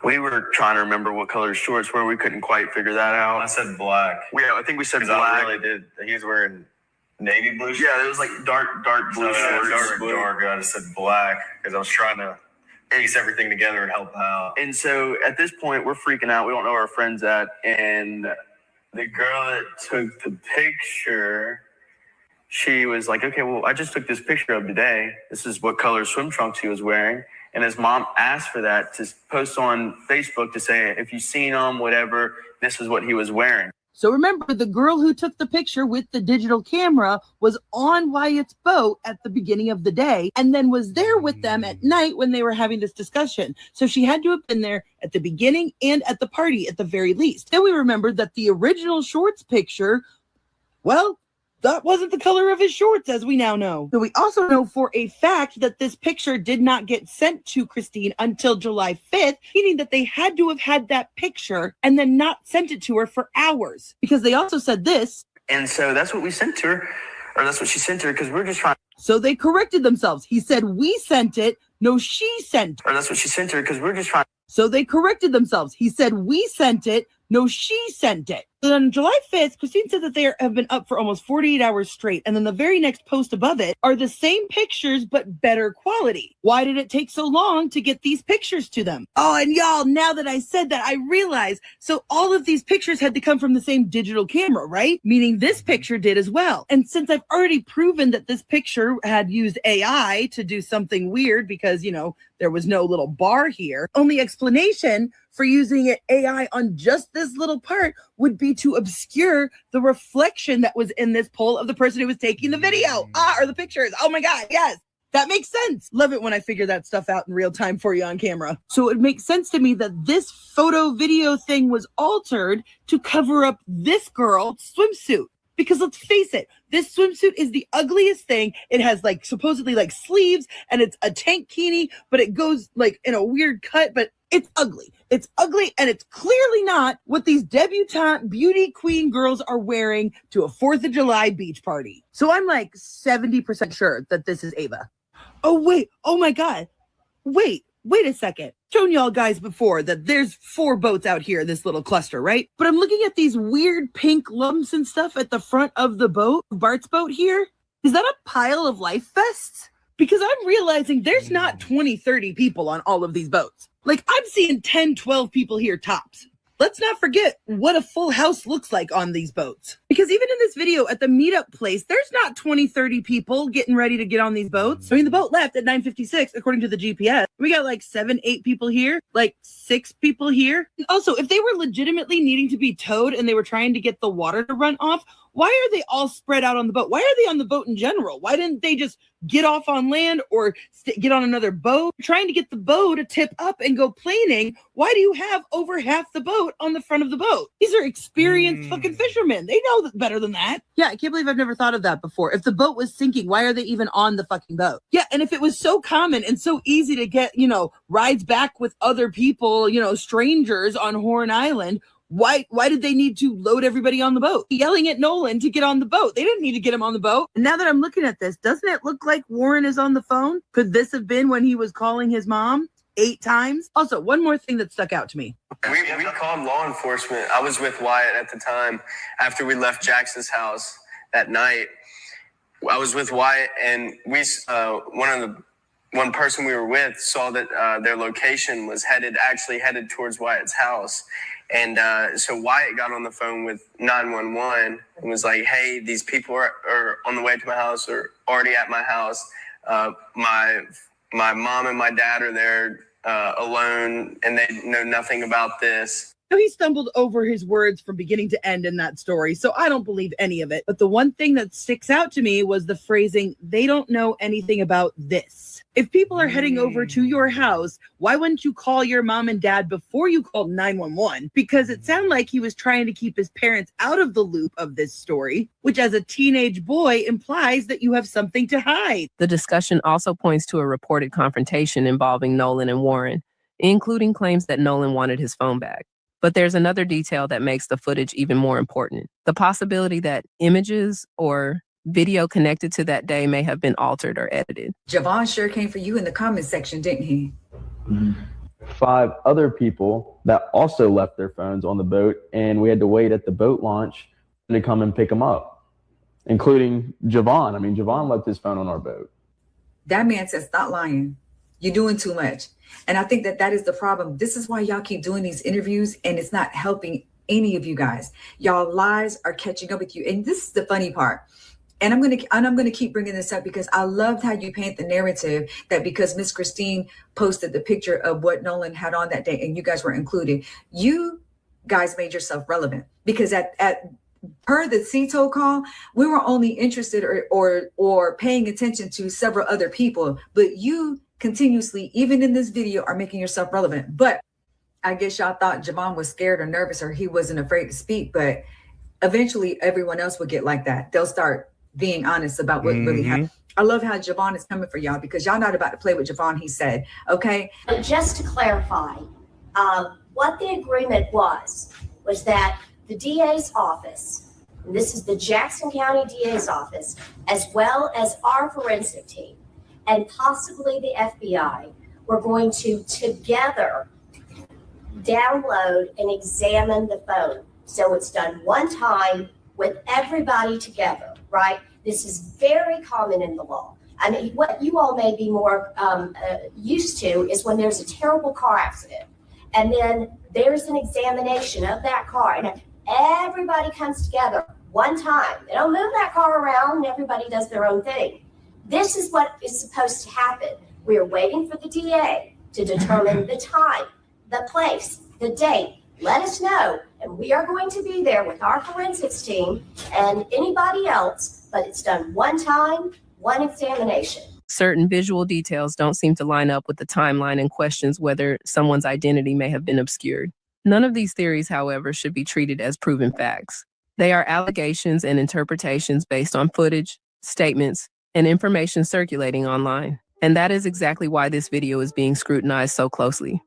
we were trying to remember what color his shorts were. We couldn't quite figure that out. I said black. I think we said black. I really did. He was wearing navy blue shorts? Yeah, it was like dark blue shorts. Dark blue. I just said black because I was trying to piece everything together and help out. And so at this point, we're freaking out. We don't know where our friend's at. And the girl that took the picture, she was like, okay, well, I just took this picture of today. This is what color swim trunks he was wearing. And his mom asked for that to post on Facebook to say, if you've seen him, whatever, this is what he was wearing. So remember, the girl who took the picture with the digital camera was on Wyatt's boat at the beginning of the day and then was there with them at night when they were having this discussion. So she had to have been there at the beginning and at the party at the very least. Then we remembered that the original shorts picture, well, that wasn't the color of his shorts, as we now know. So we also know for a fact that this picture did not get sent to Christine until July 5th, meaning that they had to have had that picture and then not sent it to her for hours. Because they also said this. And so that's what we sent to her, or that's what she sent to her, because we're just trying. So they corrected themselves. He said, we sent it. No, she sent it. Or that's what she sent to her, because we're just trying. So they corrected themselves. He said, we sent it. No, she sent it. So on July 5th, Christine said that they have been up for almost 48 hours straight. And then the very next post above it are the same pictures, but better quality. Why did it take so long to get these pictures to them? Oh, and y'all, now that I said that, I realize, so all of these pictures had to come from the same digital camera, right? Meaning this picture did as well. And since I've already proven that this picture had used AI to do something weird because, you know, there was no little bar here, only explanation for using AI on just this little part would be to obscure the reflection that was in this poll of the person who was taking the video, or the pictures. Oh my God, yes. That makes sense. Love it when I figure that stuff out in real time for you on camera. So it makes sense to me that this photo video thing was altered to cover up this girl's swimsuit. Because let's face it, this swimsuit is the ugliest thing. It has like supposedly like sleeves and it's a tankini, but it goes like in a weird cut, but it's ugly. It's ugly and it's clearly not what these debutante beauty queen girls are wearing to a 4th of July beach party. So I'm like 70% sure that this is Ava. Oh, wait. Oh my God. Wait a second. Shown y'all guys before that there's 4 boats out here in this little cluster, right? But I'm looking at these weird pink lumps and stuff at the front of the boat, Bart's boat here. Is that a pile of life vests? Because I'm realizing there's not 20, 30 people on all of these boats. Like I'm seeing 10, 12 people here tops. Let's not forget what a full house looks like on these boats. Because even in this video at the meetup place, there's not 20, 30 people getting ready to get on these boats. I mean, the boat left at 9:56, according to the GPS. We got like 7, 8 people here, like 6 people here. And also, if they were legitimately needing to be towed and they were trying to get the water to run off, why are they all spread out on the boat? Why are they on the boat in general? Why didn't they just get off on land or get on another boat? Trying to get the boat to tip up and go planing. Why do you have over half the boat on the front of the boat? These are experienced fucking fishermen. They know better than that. Yeah, I can't believe I've never thought of that before. If the boat was sinking, why are they even on the fucking boat? Yeah, and if it was so common and so easy to get, you know, rides back with other people, you know, strangers on Horn Island, why did they need to load everybody on the boat? Yelling at Nolan to get on the boat. They didn't need to get him on the boat. And now that I'm looking at this, doesn't it look like Warren is on the phone? Could this have been when he was calling his mom 8 times? Also, one more thing that stuck out to me. We called law enforcement. I was with Wyatt at the time after we left Jackson's house that night. I was with Wyatt and we one person we were with saw that their location was headed towards Wyatt's house. And so Wyatt got on the phone with 911 and was like, hey, these people are on the way to my house or already at my house. My mom and my dad are there alone and they know nothing about this. So he stumbled over his words from beginning to end in that story, so I don't believe any of it. But the one thing that sticks out to me was the phrasing, they don't know anything about this. If people are heading over to your house, why wouldn't you call your mom and dad before you called 911? Because it sounded like he was trying to keep his parents out of the loop of this story, which as a teenage boy implies that you have something to hide. The discussion also points to a reported confrontation involving Nolan and Warren, including claims that Nolan wanted his phone back. But there's another detail that makes the footage even more important. The possibility that images or video connected to that day may have been altered or edited. Javon sure came for you in the comment section, didn't he? 5 other people that also left their phones on the boat, and we had to wait at the boat launch to come and pick them up, including Javon. I mean, Javon left his phone on our boat. That man said, stop lying. You're doing too much. And I think that that is the problem. This is why y'all keep doing these interviews and it's not helping any of you guys. Y'all lies are catching up with you. And this is the funny part. And I'm gonna keep bringing this up because I loved how you paint the narrative that because Miss Christine posted the picture of what Nolan had on that day and you guys were included, you guys made yourself relevant because at per the CETO call, we were only interested or paying attention to several other people, but you continuously, even in this video, are making yourself relevant. But I guess y'all thought Javon was scared or nervous or he wasn't afraid to speak, but eventually everyone else will get like that. They'll start being honest about what really happened. I love how Javon is coming for y'all because y'all not about to play with Javon, he said, okay? But just to clarify, what the agreement was that the DA's office, and this is the Jackson County DA's office, as well as our forensic team, and possibly the FBI, were going to together download and examine the phone. So it's done one time with everybody together, right? This is very common in the law. I mean, what you all may be more used to is when there's a terrible car accident and then there's an examination of that car and everybody comes together one time. They don't move that car around and everybody does their own thing. This is what is supposed to happen. We are waiting for the DA to determine the time, the place, the date. Let us know, and we are going to be there with our forensics team and anybody else, but it's done one time, one examination. Certain visual details don't seem to line up with the timeline and questions whether someone's identity may have been obscured. None of these theories, however, should be treated as proven facts. They are allegations and interpretations based on footage, statements, and information circulating online. And that is exactly why this video is being scrutinized so closely.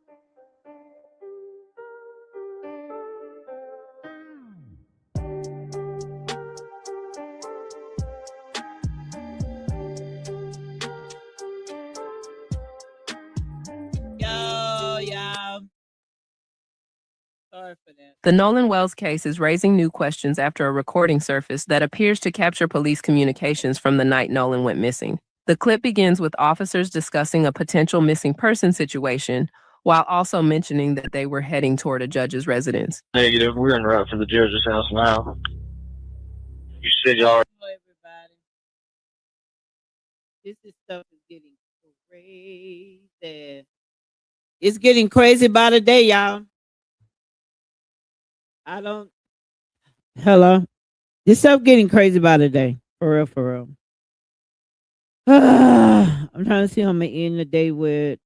The Nolan Wells case is raising new questions after a recording surfaced that appears to capture police communications from the night Nolan went missing. The clip begins with officers discussing a potential missing person situation, while also mentioning that they were heading toward a judge's residence. Negative. We're en route for the judge's house now. You said y'all are. Hello, everybody. This stuff is getting crazy. It's getting crazy by the day, y'all. Hello. This stuff getting crazy by the day. For real, for real. I'm trying to see how I'm going to end the day with.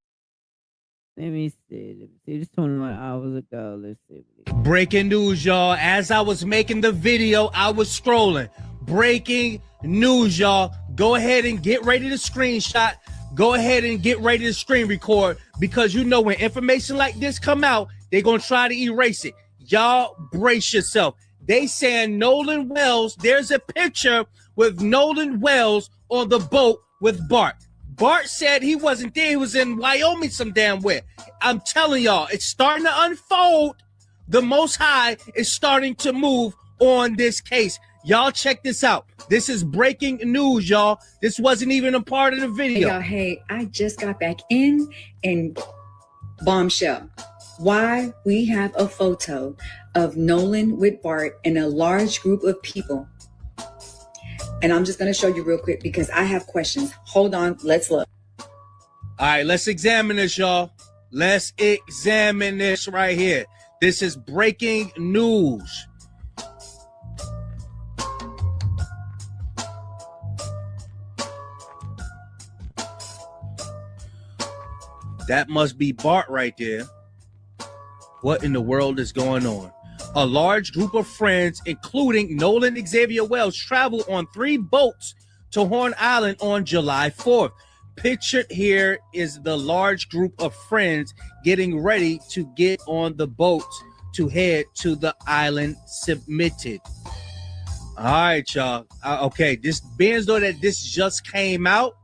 Let me see. This 21 hours ago. Let's see. Breaking news, y'all. As I was making the video, I was scrolling. Breaking news, y'all. Go ahead and get ready to screenshot. Go ahead and get ready to screen record because you know when information like this come out, they're going to try to erase it. Y'all brace yourself. They saying Nolan Wells, there's a picture with Nolan Wells on the boat with Bart. Bart said he wasn't there. He was in Wyoming some damn where. I'm telling y'all, it's starting to unfold. The Most High is starting to move on this case. Y'all check this out. This is breaking news, y'all. This wasn't even a part of the video. Hey, I just got back in and bombshell. Why we have a photo of Nolan with Bart and a large group of people. And I'm just going to show you real quick because I have questions. Hold on. Let's look. All right, let's examine this, y'all. Let's examine this right here. This is breaking news. That must be Bart right there. What in the world is going on? A large group of friends, including Nolan Xavier Wells, traveled on 3 boats to Horn Island on July 4th. Pictured here is the large group of friends getting ready to get on the boats to head to the island submitted. All right, y'all. Okay, this being though that this just came out,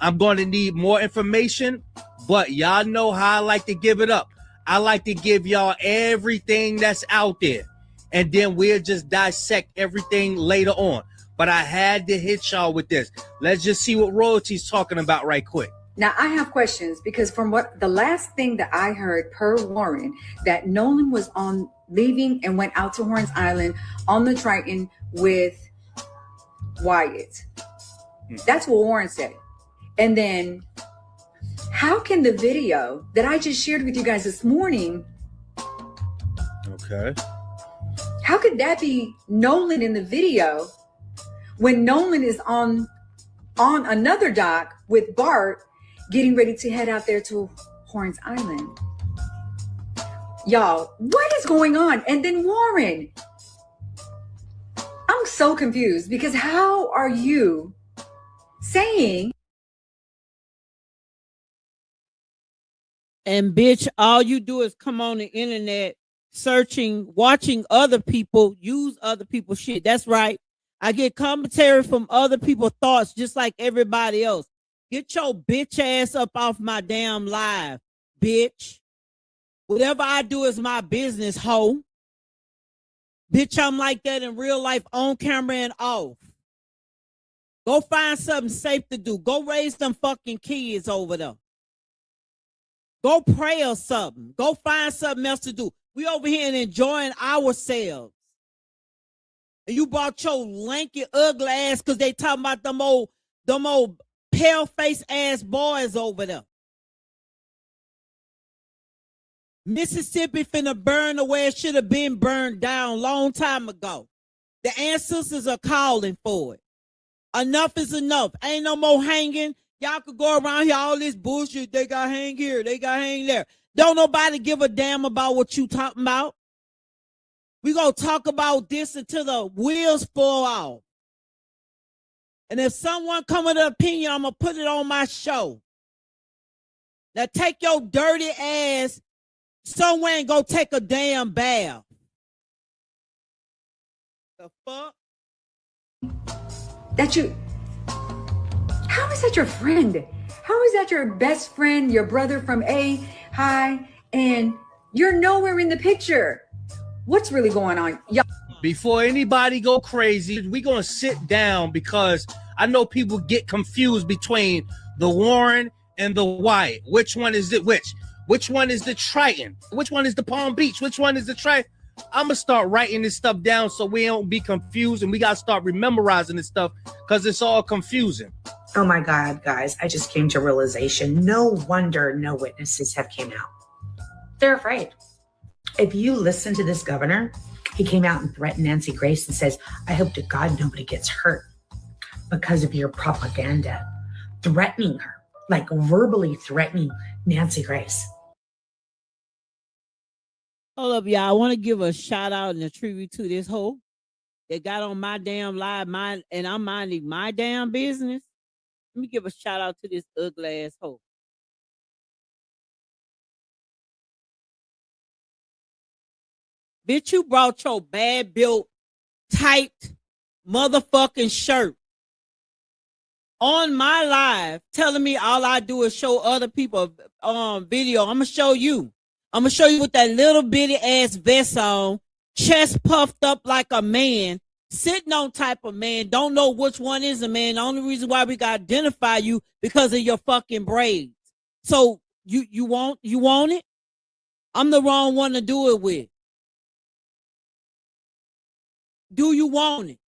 I'm going to need more information, but y'all know how I like to give it up. I like to give y'all everything that's out there, and then we'll just dissect everything later on. But I had to hit y'all with this. Let's just see what Royalty's talking about right quick. Now I have questions because from what the last thing that I heard per Warren, that Nolan was on leaving and went out to Horns Island on the Triton with Wyatt. That's what Warren said. And then how can the video that I just shared with you guys this morning, Okay. how could that be Nolan in the video when Nolan is on another dock with Bart getting ready to head out there to Horns Island? Y'all, what is going on? And then Warren, I'm so confused because how are you saying? And bitch, all you do is come on the internet searching, watching other people use other people's shit. That's right. I get commentary from other people's thoughts just like everybody else. Get your bitch ass up off my damn live, bitch. Whatever I do is my business, hoe. Bitch, I'm like that in real life, on camera and off. Go find something safe to do. Go raise them fucking kids over there. Go pray or something. Go find something else to do. We over here and enjoying ourselves. And you brought your lanky, ugly ass because they talking about them old pale face ass boys over there. Mississippi finna burn the way it should have been burned down long time ago. The ancestors are calling for it. Enough is enough. Ain't no more hanging. Y'all could go around here, all this bullshit. They got hang here. They got hang there. Don't nobody give a damn about what you talking about. We gonna talk about this until the wheels fall off. And if someone come with an opinion, I'm gonna put it on my show. Now take your dirty ass somewhere and go take a damn bath. The fuck? That you, how is that your friend? How is that your best friend, your brother from A High, and you're nowhere in the picture? What's really going on? Before anybody go crazy, we gonna sit down because I know people get confused between the Warren and the Wyatt. Which one is it? Which one is the Triton? Which one is the Palm Beach? Which one is the Triton? I'm gonna start writing this stuff down so we don't be confused, and we gotta start memorizing this stuff because it's all confusing. Oh my God, guys, I just came to realization. No wonder no witnesses have came out. They're afraid. If you listen to this governor, he came out and threatened Nancy Grace and says, I hope to God nobody gets hurt because of your propaganda, threatening her, like verbally threatening Nancy Grace. Hold up, y'all. I want to give a shout out and a tribute to this hoe that got on my damn live, and I'm minding my damn business. Let me give a shout out to this ugly ass hoe. Bitch, you brought your bad built, tight motherfucking shirt on my live telling me all I do is show other people video. I'm gonna show you. I'm gonna show you with that little bitty ass vest on, chest puffed up like a man, sitting on type of man, don't know which one is a man. The only reason why we gotta identify you because of your fucking braids. So you want it? I'm the wrong one to do it with. Do you want it?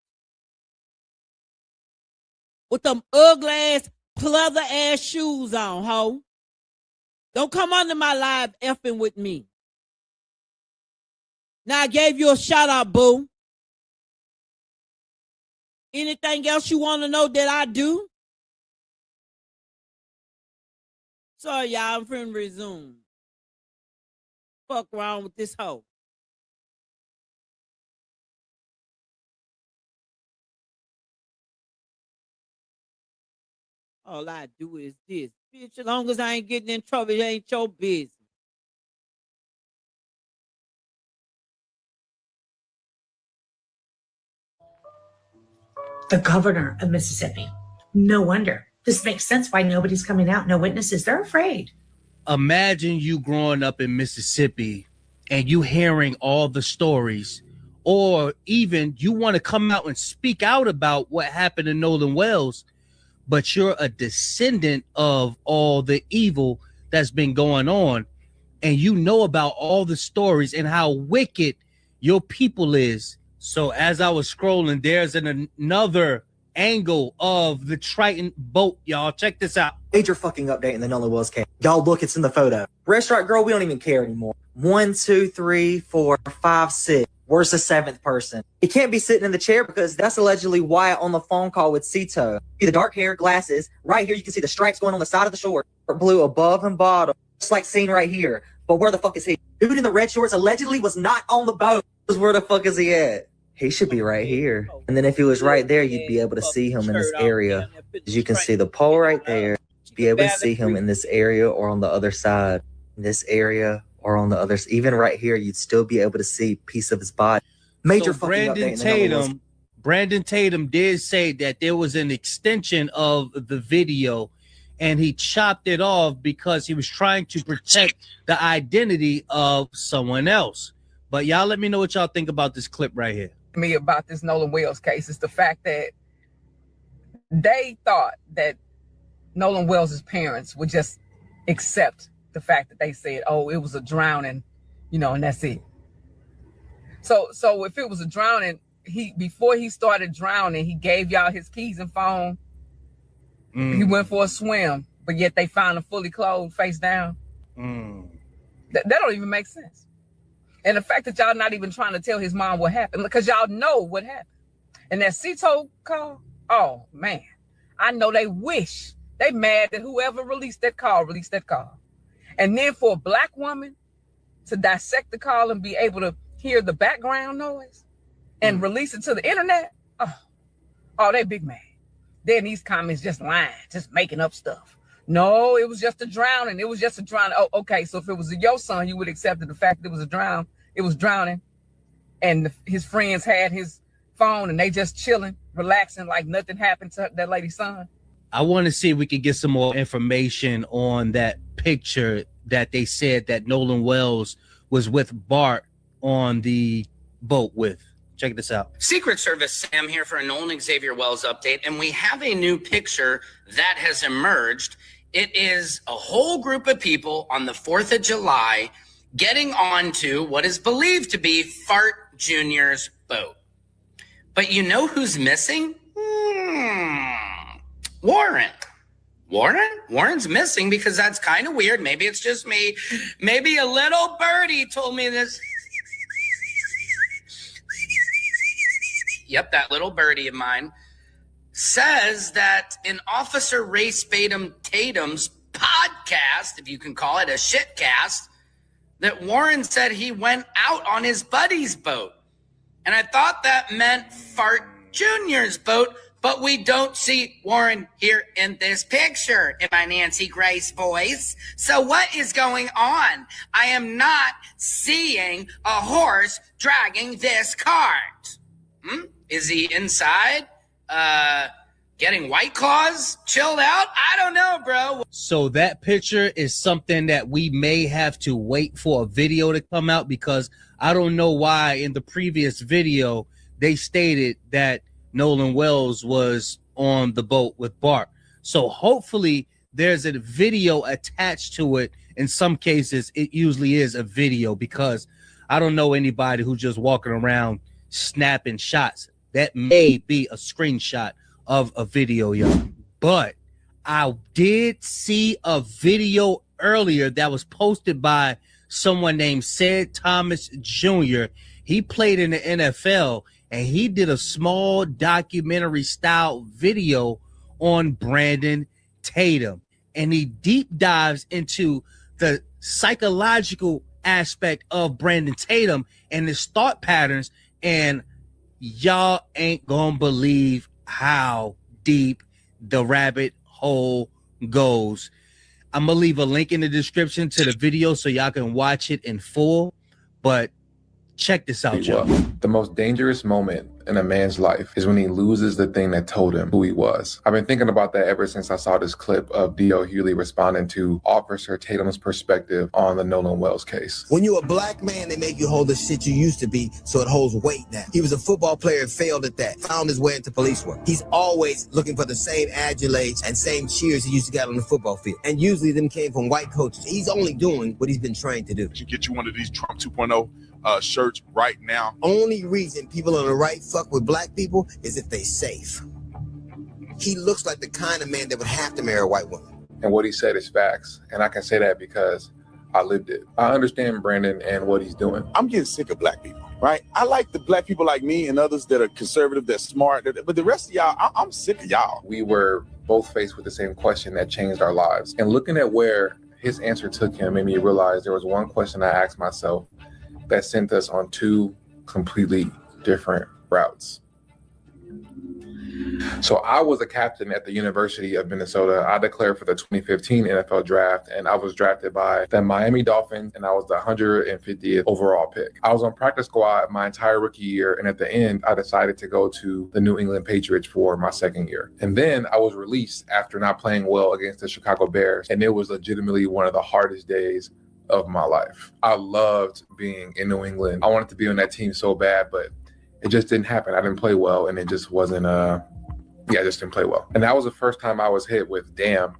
With them ugly ass, pleather ass shoes on, ho. Don't come under my live effing with me. Now I gave you a shout out, boo. Anything else you want to know that I do? Sorry, y'all, I'm finna resume. Fuck wrong with this hoe. All I do is this. Bitch, as long as I ain't getting in trouble, it ain't your business. The governor of Mississippi. No wonder. This makes sense why nobody's coming out. No witnesses. They're afraid. Imagine you growing up in Mississippi and you hearing all the stories, or even you want to come out and speak out about what happened to Nolan Wells, but you're a descendant of all the evil that's been going on, and you know about all the stories and how wicked your people is. So as I was scrolling, there's another angle of the Triton boat, y'all. Check this out. Major fucking update in the Nolan Wells case. Y'all look, it's in the photo. Restaurant girl, we don't even care anymore. 1, 2, 3, 4, 5, 6. Where's the 7th person? He can't be sitting in the chair because that's allegedly Wyatt on the phone call with Cito. See the dark hair, glasses. Right here, you can see the stripes going on the side of the short. Blue above and bottom. Just like seen right here. But where the fuck is he? Dude in the red shorts allegedly was not on the boat. Where the fuck is he at? He should be right here. And then if he was right there, you'd be able to see him in this area. As you can see the pole right there. You'd be able to see him in this area or on the other side. In this area or on the other side. Even right here, you'd still be able to see a piece of his body. Major so fucking Brandon Tatum did say that there was an extension of the video, and he chopped it off because he was trying to protect the identity of someone else. But y'all let me know what y'all think about this clip right here. Me about this Nolan Wells case is the fact that they thought that Nolan Wells' parents would just accept the fact that they said, oh, it was a drowning, and that's it. So if it was a drowning, before he started drowning, he gave y'all his keys and phone. He went for a swim, but yet they found him fully clothed, face down. That don't even make sense. And the fact that y'all not even trying to tell his mom what happened, because y'all know what happened. And that Cito call, oh man, I know they wish, they mad that whoever released that call. And then for a black woman to dissect the call and be able to hear the background noise and release it to the internet, oh, they big mad. Then these comments just lying, just making up stuff. No, it was just a drowning. It was just a drowning. Oh, okay. So if it was your son, you would accept the fact that it was a drown. It was drowning, and his friends had his phone, and they just chilling, relaxing, like nothing happened to that lady's son. I want to see if we can get some more information on that picture that they said that Nolan Wells was with Bart on the boat with. Check this out. Secret Service Sam here for a Nolan Xavier Wells update, and we have a new picture that has emerged. It is a whole group of people on the 4th of July getting onto what is believed to be Fart Jr.'s boat. But you know who's missing? Warren. Warren's missing because that's kind of weird. Maybe it's just me. Maybe a little birdie told me this. Yep, that little birdie of mine says that in Officer Ray Tatum's podcast, if you can call it a shitcast, that Warren said he went out on his buddy's boat. And I thought that meant Fart Jr.'s boat, but we don't see Warren here in this picture in my Nancy Grace voice. So what is going on? I am not seeing a horse dragging this cart. Is he inside? Getting White Claws? Chilled out? I don't know, bro. So that picture is something that we may have to wait for a video to come out, because I don't know why in the previous video they stated that Nolan Wells was on the boat with Bart. So hopefully there's a video attached to it. In some cases, it usually is a video, because I don't know anybody who's just walking around snapping shots. That may be a screenshot of a video, y'all. But I did see a video earlier that was posted by someone named Sid Thomas Jr. He played in the NFL, and he did a small documentary style video on Brandon Tatum. And he deep dives into the psychological aspect of Brandon Tatum and his thought patterns. And y'all ain't gonna believe how deep the rabbit hole goes. I'm gonna leave a link in the description to the video so y'all can watch it in full. But check this out, y'all. The most dangerous moment in a man's life is when he loses the thing that told him who he was. I've been thinking about that ever since I saw this clip of D.L. Hughley responding to Officer Tatum's perspective on the Nolan Wells case. When you're a black man, they make you hold the shit you used to be, so it holds weight now. He was a football player and failed at that, found his way into police work. He's always looking for the same adulates and same cheers he used to get on the football field. And usually them came from white coaches. He's only doing what he's been trained to do. You get you one of these Trump 2.0 shirts right now. Only reason people on the right fuck with black people is if they safe. He looks like the kind of man that would have to marry a white woman. And what he said is facts. And I can say that because I lived it. I understand Brandon and what he's doing. I'm getting sick of black people, right? I like the black people like me and others that are conservative, that smart, but the rest of y'all, I'm sick of y'all. We were both faced with the same question that changed our lives. And looking at where his answer took him made me realize there was one question I asked myself that sent us on two completely different routes. So I was a captain at the University of Minnesota. I declared for the 2015 NFL draft, and I was drafted by the Miami Dolphins, and I was the 150th overall pick. I was on practice squad my entire rookie year, and at the end, I decided to go to the New England Patriots for my second year. And then I was released after not playing well against the Chicago Bears, and it was legitimately one of the hardest days of my life. I loved being in New England. I wanted to be on that team so bad, but it just didn't happen. I didn't play well, and it just wasn't I just didn't play well. And that was the first time I was hit with, damn,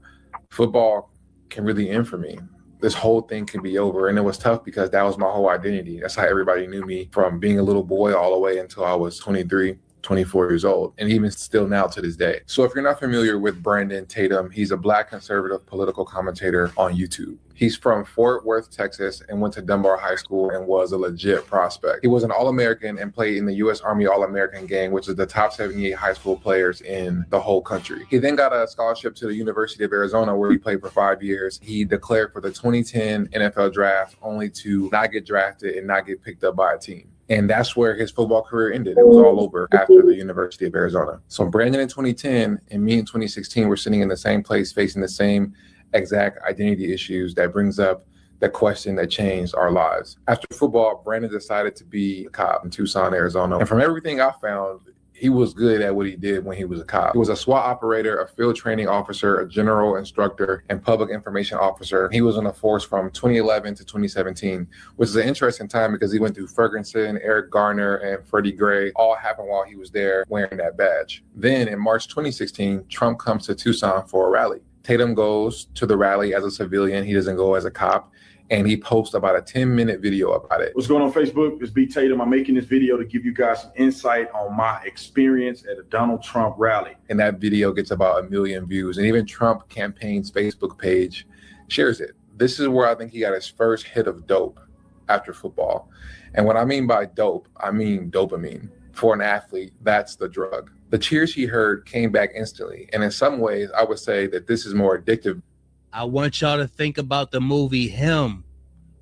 football can really end for me. This whole thing can be over. And it was tough because that was my whole identity. That's how everybody knew me from being a little boy all the way until I was 23, 24 years old, and even still now to this day. So if you're not familiar with Brandon Tatum, he's a Black conservative political commentator on YouTube. He's from Fort Worth, Texas, and went to Dunbar High School and was a legit prospect. He was an All-American and played in the U.S. Army All-American game, which is the top 78 high school players in the whole country. He then got a scholarship to the University of Arizona, where he played for 5 years. He declared for the 2010 NFL draft, only to not get drafted and not get picked up by a team. And that's where his football career ended. It was all over after the University of Arizona. So Brandon in 2010 and me in 2016 were sitting in the same place, facing the same exact identity issues that brings up the question that changed our lives. After football, Brandon decided to be a cop in Tucson, Arizona. And from everything I found, he was good at what he did when he was a cop. He was a SWAT operator, a field training officer, a general instructor, and public information officer. He was on the force from 2011 to 2017, which is an interesting time because he went through Ferguson, Eric Garner, and Freddie Gray. All happened while he was there wearing that badge. Then in March 2016, Trump comes to Tucson for a rally. Tatum goes to the rally as a civilian. He doesn't go as a cop. And he posts about a 10-minute video about it. What's going on Facebook? It's B Tatum. I'm making this video to give you guys some insight on my experience at a Donald Trump rally. And that video gets about 1 million views. And even Trump campaign's Facebook page shares it. This is where I think he got his first hit of dope after football. And what I mean by dope, I mean dopamine. For an athlete, that's the drug. The cheers he heard came back instantly. And in some ways, I would say that this is more addictive. I want y'all to think about the movie Him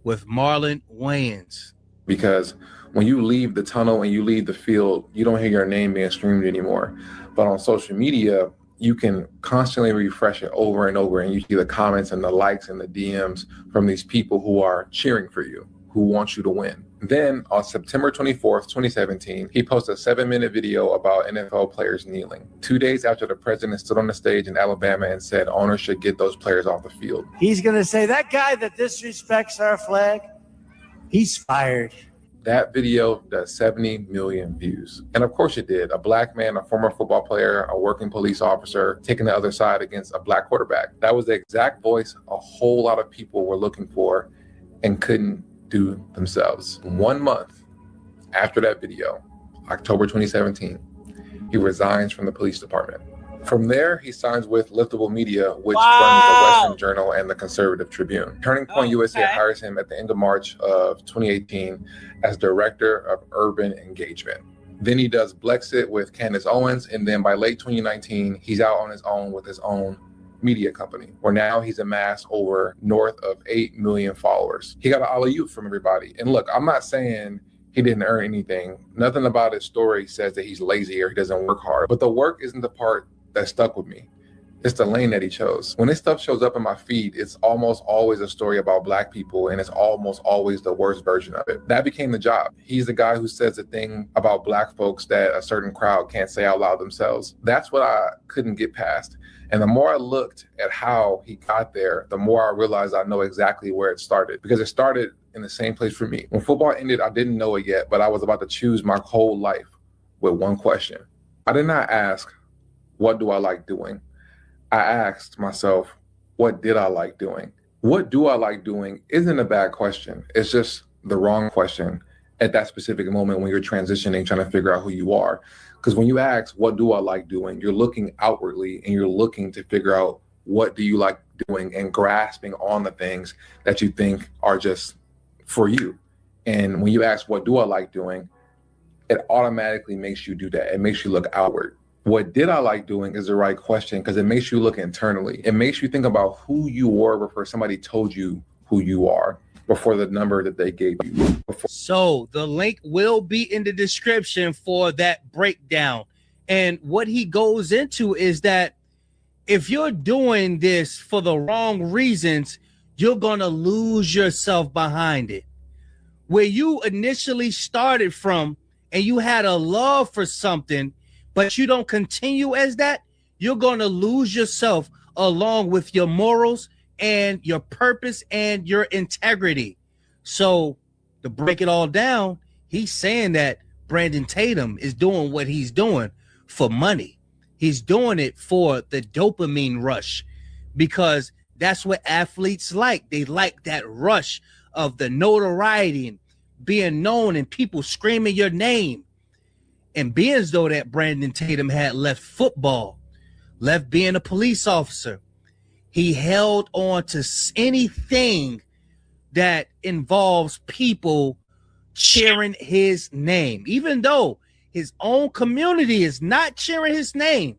with Marlon Wayans. Because when you leave the tunnel and you leave the field, you don't hear your name being streamed anymore. But on social media, you can constantly refresh it over and over, and you see the comments and the likes and the DMs from these people who are cheering for you, who want you to win. Then on September 24th, 2017, he posted a 7-minute video about NFL players kneeling. 2 days after the president stood on the stage in Alabama and said owners should get those players off the field. He's going to say, that guy that disrespects our flag, he's fired. That video does 70 million views. And of course it did. A Black man, a former football player, a working police officer, taking the other side against a Black quarterback. That was the exact voice a whole lot of people were looking for and couldn't do themselves. 1 month after that video, October 2017, he resigns from the police department. From there, he signs with Liftable Media, which runs the Western Journal and the Conservative Tribune. Turning Point USA hires him at the end of March of 2018 as Director of Urban Engagement. Then he does Blexit with Candace Owens, and then by late 2019, he's out on his own with his own media company, where now he's amassed over north of 8 million followers. He got an alley-oop from everybody. And look, I'm not saying he didn't earn anything. Nothing about his story says that he's lazy or he doesn't work hard. But the work isn't the part that stuck with me. It's the lane that he chose. When this stuff shows up in my feed, it's almost always a story about Black people, and it's almost always the worst version of it. That became the job. He's the guy who says the thing about Black folks that a certain crowd can't say out loud themselves. That's what I couldn't get past. And the more I looked at how he got there, the more I realized I know exactly where it started, because it started in the same place for me. When football ended, I didn't know it yet, but I was about to choose my whole life with one question. I did not ask, what do I like doing? I asked myself, what did I like doing? What do I like doing isn't a bad question. It's just the wrong question at that specific moment when you're transitioning, trying to figure out who you are. Because when you ask, what do I like doing? You're looking outwardly and you're looking to figure out what do you like doing and grasping on the things that you think are just for you. And when you ask, what do I like doing? It automatically makes you do that. It makes you look outward. What did I like doing is the right question because it makes you look internally. It makes you think about who you were before somebody told you who you are, before the number that they gave you. So the link will be in the description for that breakdown. And what he goes into is that if you're doing this for the wrong reasons, you're going to lose yourself behind it. Where you initially started from and you had a love for something, but you don't continue as that, you're going to lose yourself along with your morals and your purpose and your integrity. So to break it all down, he's saying that Brandon Tatum is doing what he's doing for money. He's doing it for the dopamine rush because that's what athletes like. They like that rush of the notoriety and being known and people screaming your name. And being as though that Brandon Tatum had left football, left being a police officer, he held on to anything that involves people cheering his name. Even though his own community is not cheering his name,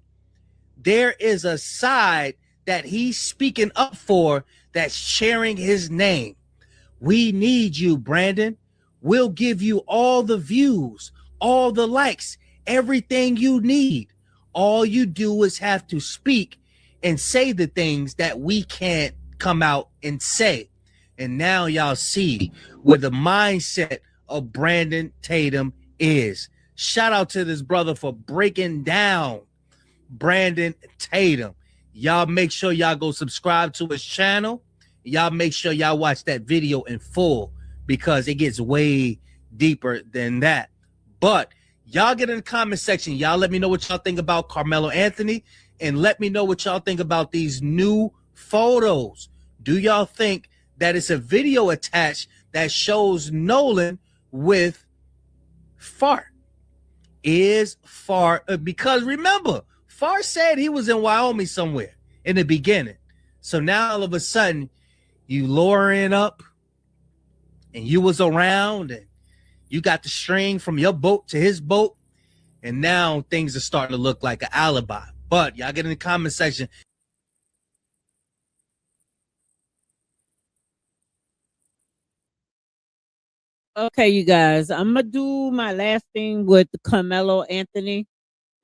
there is a side that he's speaking up for that's cheering his name. We need you, Brandon. We'll give you all the views, all the likes, everything you need. All you do is have to speak and say the things that we can't come out and say. And now y'all see where the mindset of Brandon Tatum is. Shout out to this brother for breaking down Brandon Tatum. Y'all make sure y'all go subscribe to his channel. Y'all make sure y'all watch that video in full because it gets way deeper than that. But y'all get in the comment section. Y'all let me know what y'all think about Carmelo Anthony and let me know what y'all think about these new photos. Do y'all think that it's a video attached that shows Nolan with Fart? Is Fart, because remember, Fart said he was in Wyoming somewhere in the beginning. So now all of a sudden you lowering up and you was around and you got the string from your boat to his boat. And now things are starting to look like an alibi. But y'all get in the comment section. Okay, you guys, I'm going to do my last thing with Carmelo Anthony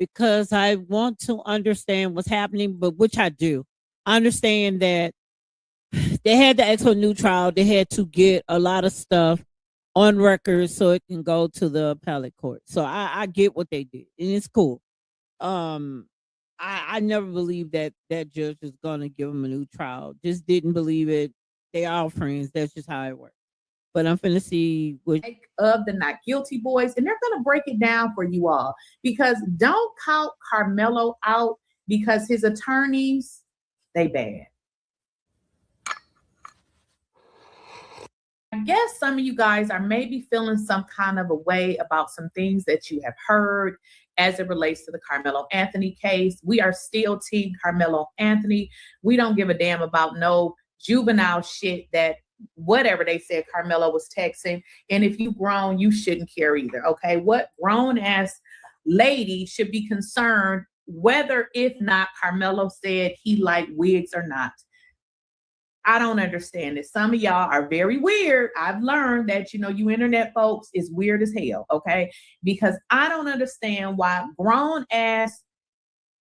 because I want to understand what's happening, but which I do. I understand that they had to ask for a new trial. They had to get a lot of stuff on record so it can go to the appellate court. So I get what they did, and it's cool. I never believed that that judge was going to give him a new trial. Just didn't believe it. They are friends. That's just how it works. But I'm finna see what of the not guilty boys, and they're gonna break it down for you all because don't count Carmelo out because his attorneys, they bad. I guess some of you guys are maybe feeling some kind of a way about some things that you have heard as it relates to the Carmelo Anthony case. We are still team Carmelo Anthony. We don't give a damn about no juvenile shit that whatever they said Carmelo was texting. And if you grown, you shouldn't care either. Okay. What grown ass lady should be concerned whether if not Carmelo said he liked wigs or not? I don't understand it. Some of y'all are very weird. I've learned that, you internet folks is weird as hell. Okay. Because I don't understand why grown ass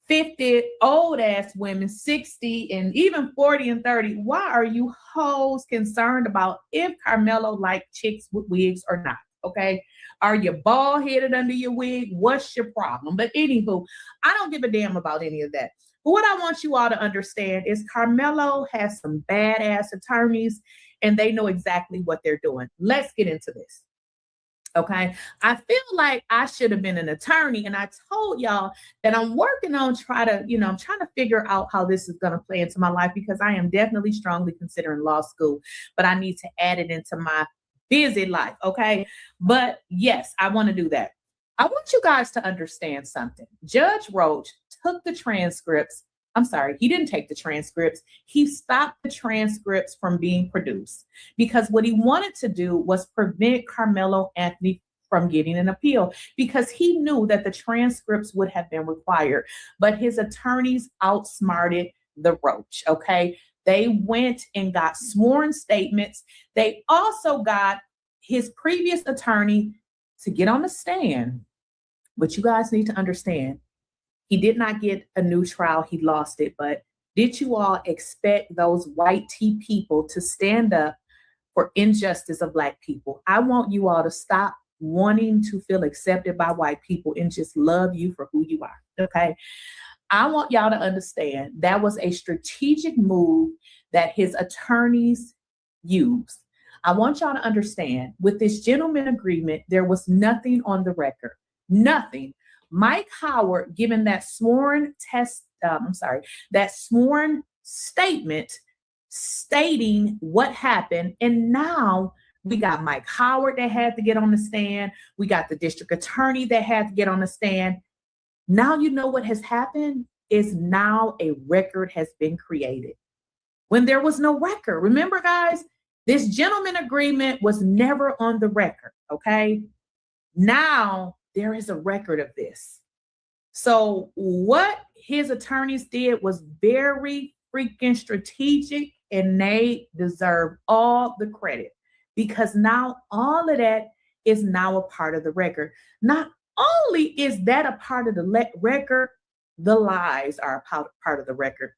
50 old ass women, 60 and even 40 and 30. Why are you hoes concerned about if Carmelo like chicks with wigs or not? Okay. Are you bald headed under your wig? What's your problem? But anywho, I don't give a damn about any of that. But what I want you all to understand is Carmelo has some badass attorneys and they know exactly what they're doing. Let's get into this. Okay. I feel like I should have been an attorney, and I told y'all that I'm working on I'm trying to figure out how this is going to play into my life, because I am definitely strongly considering law school, but I need to add it into my busy life. Okay. But yes, I want to do that. I want you guys to understand something. Judge Roach took the transcripts. I'm sorry, he didn't take the transcripts. He stopped the transcripts from being produced because what he wanted to do was prevent Carmelo Anthony from getting an appeal, because he knew that the transcripts would have been required. But his attorneys outsmarted the Roach, okay? They went and got sworn statements. They also got his previous attorney to get on the stand. But you guys need to understand, he did not get a new trial. He lost it. But did you all expect those white tea people to stand up for injustice of Black people? I want you all to stop wanting to feel accepted by white people and just love you for who you are, okay? I want y'all to understand that was a strategic move that his attorneys used. I want y'all to understand, with this gentleman agreement, there was nothing on the record. Nothing. Mike Howard, given that sworn statement stating what happened, and now we got Mike Howard that had to get on the stand. We got the district attorney that had to get on the stand. Now you know what has happened is now a record has been created when there was no record. Remember, guys, this gentleman agreement was never on the record, okay? Now there is a record of this. So what his attorneys did was very freaking strategic, and they deserve all the credit, because now all of that is now a part of the record. Not only is that a part of the record, the lies are a part of the record.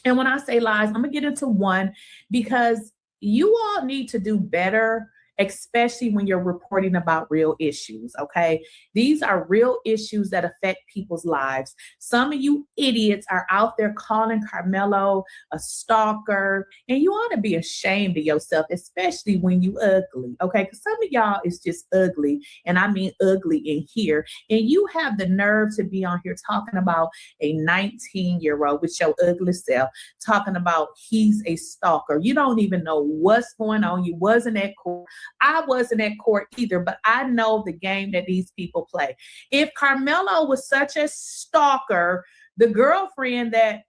And when I say lies, I'm gonna get into one, because you all need to do better, especially when you're reporting about real issues, okay? These are real issues that affect people's lives. Some of you idiots are out there calling Carmelo a stalker, and you ought to be ashamed of yourself, especially when you ugly, okay? Because some of y'all is just ugly, and I mean ugly in here, and you have the nerve to be on here talking about a 19-year-old with your ugly self, talking about he's a stalker. You don't even know what's going on. You wasn't at court. I wasn't at court either, but I know the game that these people play. If Carmelo was such a stalker, the girlfriend that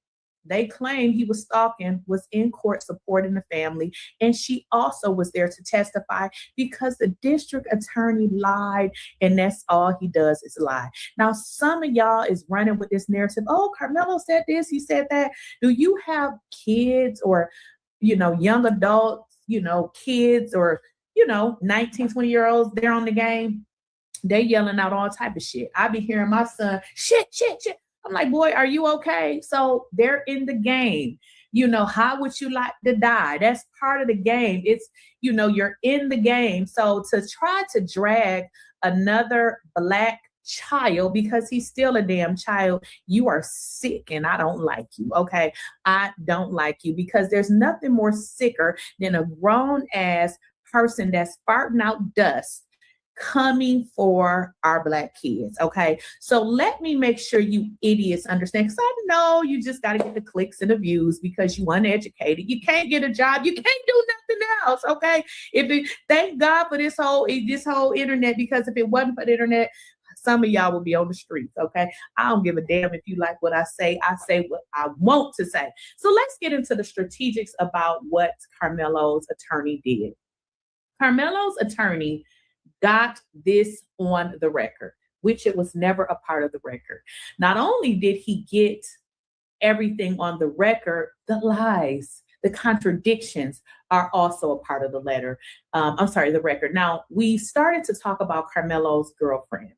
they claimed he was stalking was in court supporting the family, and she also was there to testify, because the district attorney lied, and that's all he does is lie. Now, some of y'all is running with this narrative. Oh, Carmelo said this, he said that. Do you have kids or, young adults, kids or 19, 20-year-olds, they're on the game, they yelling out all type of shit. I be hearing my son, shit. I'm like, boy, are you okay? So they're in the game. How would you like to die? That's part of the game. It's, you're in the game. So to try to drag another Black child, because he's still a damn child, you are sick, and I don't like you, okay? I don't like you, because there's nothing more sicker than a grown-ass person that's farting out dust coming for our Black kids, okay? So let me make sure you idiots understand, because I know you just got to get the clicks and the views because you uneducated. You can't get a job. You can't do nothing else, okay? Thank God for this whole internet, because if it wasn't for the internet, some of y'all will be on the streets, okay? I don't give a damn if you like what I say. I say what I want to say. So let's get into the strategics about what Carmelo's attorney did. Carmelo's attorney got this on the record, which it was never a part of the record. Not only did he get everything on the record, the lies, the contradictions are also a part of the record. Now, we started to talk about Carmelo's girlfriend.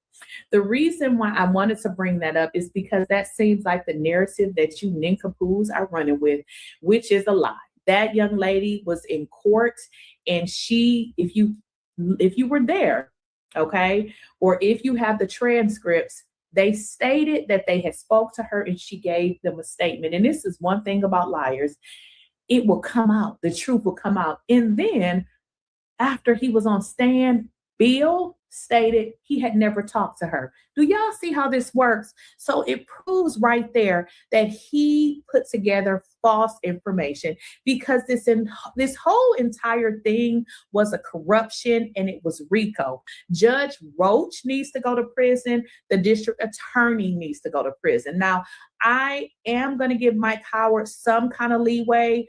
The reason why I wanted to bring that up is because that seems like the narrative that you nincompoops are running with, which is a lie. That young lady was in court, and if you were there, okay, or if you have the transcripts, they stated that they had spoke to her and she gave them a statement. And this is one thing about liars. It will come out. The truth will come out. And then after he was on stand, Bill stated he had never talked to her. Do y'all see how this works? So it proves right there that he put together false information, because this whole entire thing was a corruption, and it was RICO. Judge Roach needs to go to prison. The district attorney needs to go to prison. Now, I am going to give Mike Howard some kind of leeway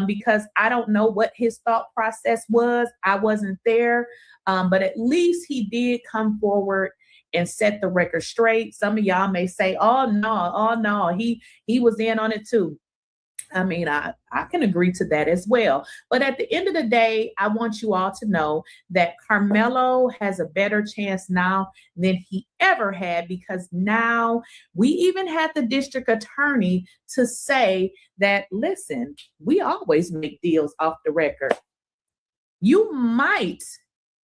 because I don't know what his thought process was. I wasn't there, but at least he did come forward and set the record straight. Some of y'all may say, oh no, he was in on it too. I mean, I can agree to that as well. But at the end of the day, I want you all to know that Carmelo has a better chance now than he ever had, because now we even had the district attorney to say that, listen, we always make deals off the record. You might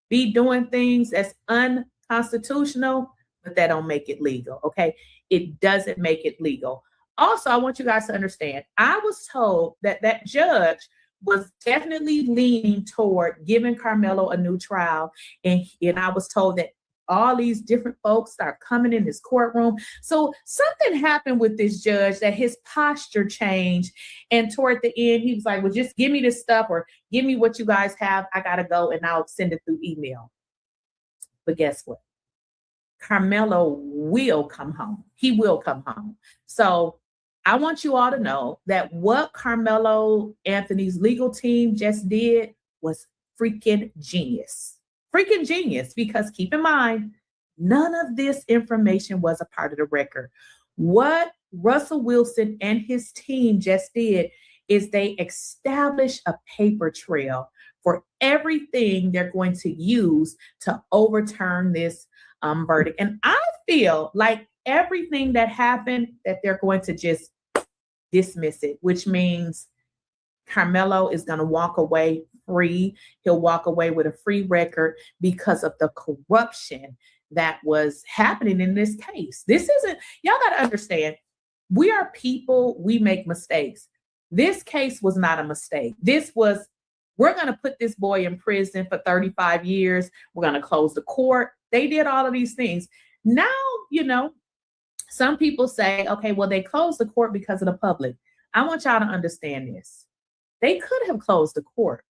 be doing things that's unconstitutional, but that don't make it legal, okay? It doesn't make it legal. Also, I want you guys to understand, I was told that that judge was definitely leaning toward giving Carmelo a new trial. And I was told that all these different folks start coming in this courtroom. So something happened with this judge that his posture changed. And toward the end, he was like, well, just give me this stuff, or give me what you guys have. I got to go, and I'll send it through email. But guess what? Carmelo will come home. He will come home. So I want you all to know that what Carmelo Anthony's legal team just did was freaking genius. Freaking genius, because keep in mind, none of this information was a part of the record. What Russell Wilson and his team just did is they established a paper trail for everything they're going to use to overturn this verdict. And I feel like everything that happened, that they're going to just dismiss it, which means Carmelo is going to walk away free. He'll walk away with a free record because of the corruption that was happening in this case. This isn't, y'all got to understand, we are people, we make mistakes. This case was not a mistake. This was, we're going to put this boy in prison for 35 years. We're going to close the court. They did all of these things. Now, some people say, okay, well, they closed the court because of the public. I want y'all to understand this. They could have closed the court.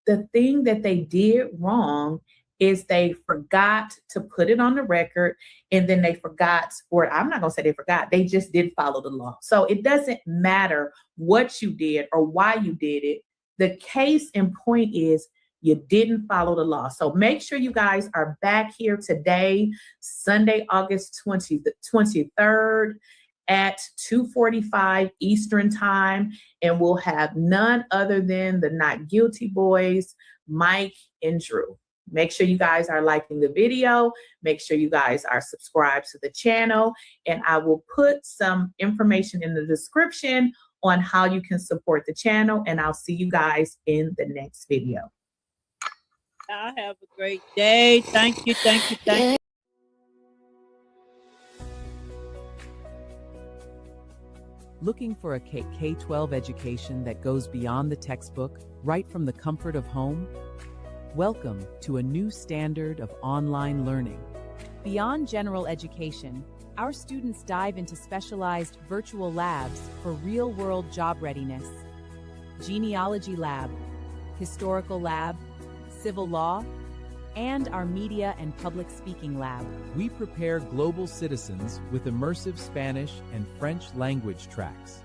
The thing that they did wrong is they forgot to put it on the record, and then they forgot, or I'm not going to say they forgot, they just didn't follow the law. So it doesn't matter what you did or why you did it. The case in point is you didn't follow the law. So make sure you guys are back here today, Sunday, August 23rd at 2:45 Eastern time. And we'll have none other than the Not Guilty Boys, Mike and Drew. Make sure you guys are liking the video. Make sure you guys are subscribed to the channel. And I will put some information in the description on how you can support the channel. And I'll see you guys in the next video. Y'all have a great day. Thank you. Looking for a K-12 education that goes beyond the textbook, right from the comfort of home? Welcome to a new standard of online learning. Beyond general education, our students dive into specialized virtual labs for real-world job readiness. Genealogy lab, historical lab, civil law, and our media and public speaking lab. We prepare global citizens with immersive Spanish and French language tracks.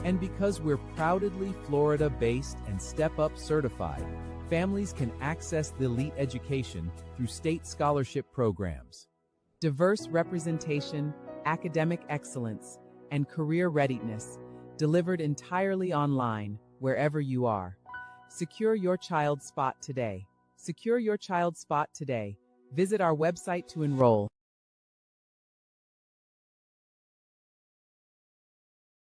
And because we're proudly Florida-based and Step Up certified, families can access the elite education through state scholarship programs. Diverse representation, academic excellence, and career readiness, delivered entirely online, wherever you are. Secure your child's spot today. Secure your child's spot today. Visit our website to enroll.